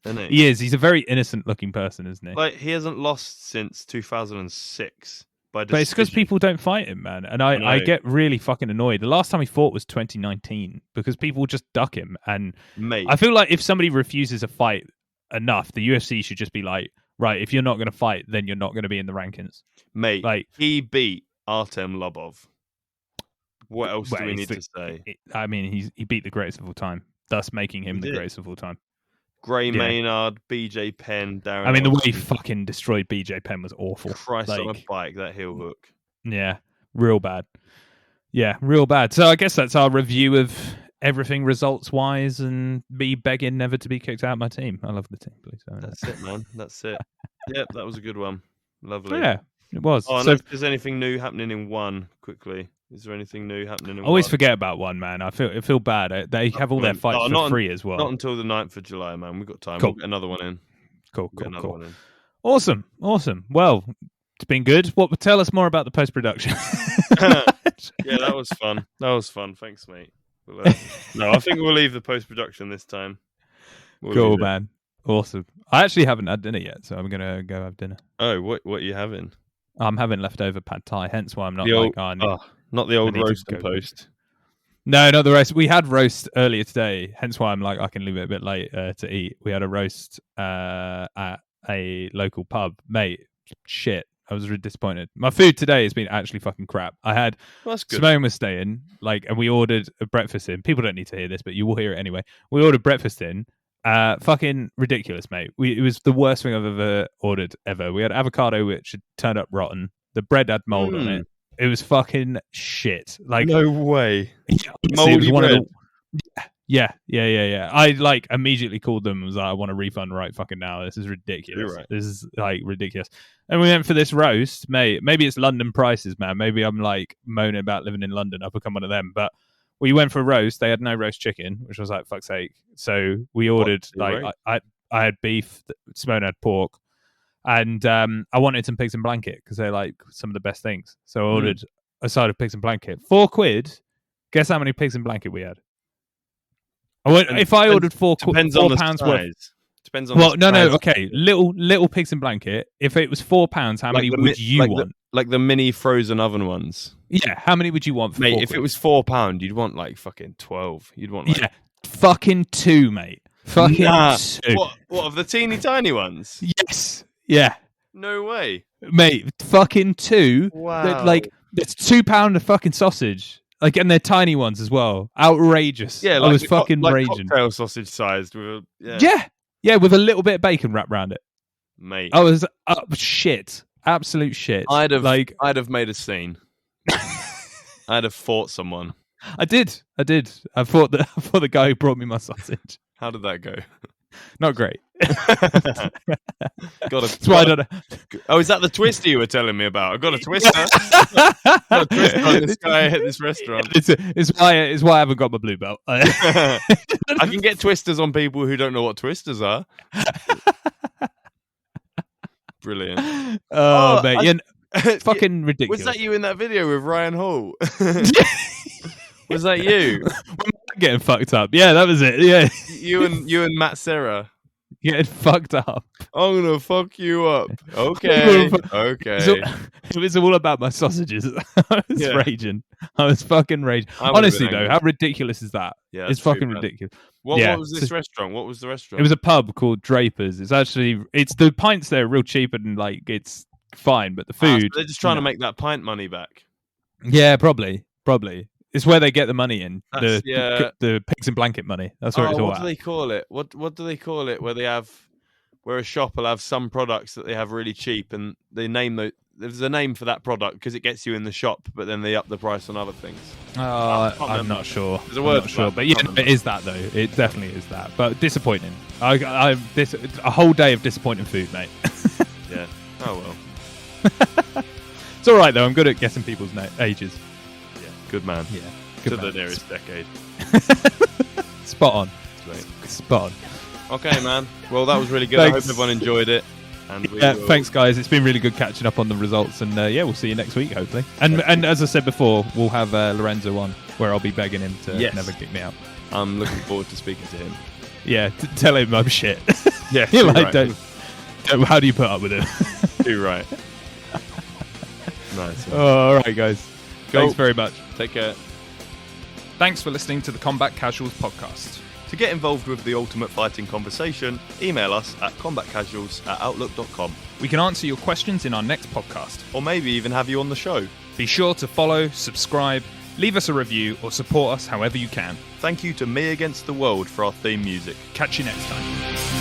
isn't he? He is. He's a very innocent-looking person, isn't he? Like, he hasn't lost since 2006. But it's because people don't fight him, man. And I get really fucking annoyed. The last time he fought was 2019 because people just duck him. And I feel like if somebody refuses a fight enough, the UFC should just be like, right, if you're not going to fight, then you're not going to be in the rankings. Mate, like, he beat Artem Lobov. What else do we need to say? I mean, he beat the greatest of all time, thus making him the greatest of all time. Gray Maynard, BJ Penn, Darren. I mean, the way he fucking destroyed BJ Penn was awful. Christ, on a bike, that heel hook. Yeah, real bad. Yeah, real bad. So I guess that's our review of everything results-wise and me begging never to be kicked out of my team. I love the team, please. That's it, man. That's it. Yep, that was a good one. Lovely. Yeah, it was. Oh, so if there's anything new happening in one, quickly. Is there anything new happening in I always forget about one, man. I feel bad. They have all their fights for free as well. Not until the 9th of July, man. We've got time. Cool. We'll get another one in. Cool. Awesome. Well, it's been good. Tell us more about the post-production. Yeah, that was fun. Thanks, mate. No, I think we'll leave the post-production this time. Cool, man. Awesome. I actually haven't had dinner yet, so I'm going to go have dinner. Oh, what are you having? I'm having leftover pad thai, hence why I'm not not the old roast and post. No, not the roast. We had roast earlier today, hence why I'm like, I can leave it a bit late to eat. We had a roast at a local pub. Mate, shit. I was really disappointed. My food today has been actually fucking crap. I had Simone was staying, and we ordered a breakfast in. People don't need to hear this, but you will hear it anyway. We ordered breakfast in. Fucking ridiculous, mate. It was the worst thing I've ever ordered ever. We had avocado which had turned up rotten. The bread had mold on it. It was fucking shit. Like, no way. Yeah, moldy bread. Yeah. I immediately called them and was like, I want a refund right fucking now. This is ridiculous. Right. This is ridiculous. And we went for this roast, mate. Maybe it's London prices, man. Maybe I'm moaning about living in London. I've become one of them. But we went for a roast. They had no roast chicken, which was like, fuck's sake. So we ordered I had beef. Simone had pork. And I wanted some pigs and blanket because they're some of the best things. So I ordered a side of pigs and blanket. £4. Guess how many pigs and blanket we had? If I ordered £4 worth. Depends on no. Okay, little pigs and blanket. If it was £4, how many would you want? Like the mini frozen oven ones. Yeah, how many would you want? Mate, if it was £4, you'd want fucking 12. You'd want fucking 2, mate. Fucking 2. What of the teeny tiny ones? Yes. Yeah. No way. Mate, fucking 2. Wow. It's £2 a fucking sausage. Like, and they're tiny ones as well. Outrageous. Yeah, I was fucking like raging. Cocktail sausage sized. Yeah, with a little bit of bacon wrapped around it. Mate, I was shit. Absolute shit. I'd have made a scene. I'd have fought someone. I did. I fought the guy who brought me my sausage. How did that go? Not great. That's why I don't know. Oh, is that the twister you were telling me about? I got a twister. Got a twister on this guy at this restaurant. It's why I haven't got my blue belt. I can get twisters on people who don't know what twisters are. Brilliant. Oh mate, fucking ridiculous. Was that you in that video with Ryan Hall? Was that you? Getting fucked up. Yeah, that was it. Yeah. You and Matt Serra. Getting fucked up. I'm gonna fuck you up. Okay. Okay. It was all about my sausages. I was raging. I was fucking raging. Honestly though, how ridiculous is that? Yeah, it's fucking ridiculous. What was this restaurant? What was the restaurant? It was a pub called Draper's. It's the pints there are real cheap and like it's fine, but the food. So they're just trying to make that pint money back. Yeah, probably. It's where they get the money in. The pigs in blanket money. That's where it's all at. What do they call it? What do they call it? Where a shop will have some products that they have really cheap, and they name there's a name for that product because it gets you in the shop, but then they up the price on other things. I'm not sure. There's a word. I'm not sure, but yeah, it is that though. It definitely is that. But disappointing. A whole day of disappointing food, mate. Yeah. Oh well. It's all right though. I'm good at guessing people's ages. Good man. Yeah. To the nearest decade. Spot on. Spot on. Okay, man. Well, that was really good. Thanks. I hope everyone enjoyed it. And thanks, guys. It's been really good catching up on the results. And we'll see you next week, hopefully. And as I said before, we'll have Lorenzo on where I'll be begging him to never kick me out. I'm looking forward to speaking to him. Yeah, tell him I'm shit. Yeah, don't, how do you put up with him? Too right. Nice. All right, guys. Thanks very much. Take care. Thanks for listening to the Combat Casuals podcast. To get involved with the ultimate fighting conversation, email us at combatcasuals@outlook.com. We can answer your questions in our next podcast. Or maybe even have you on the show. Be sure to follow, subscribe, leave us a review, or support us however you can. Thank you to Me Against the World for our theme music. Catch you next time.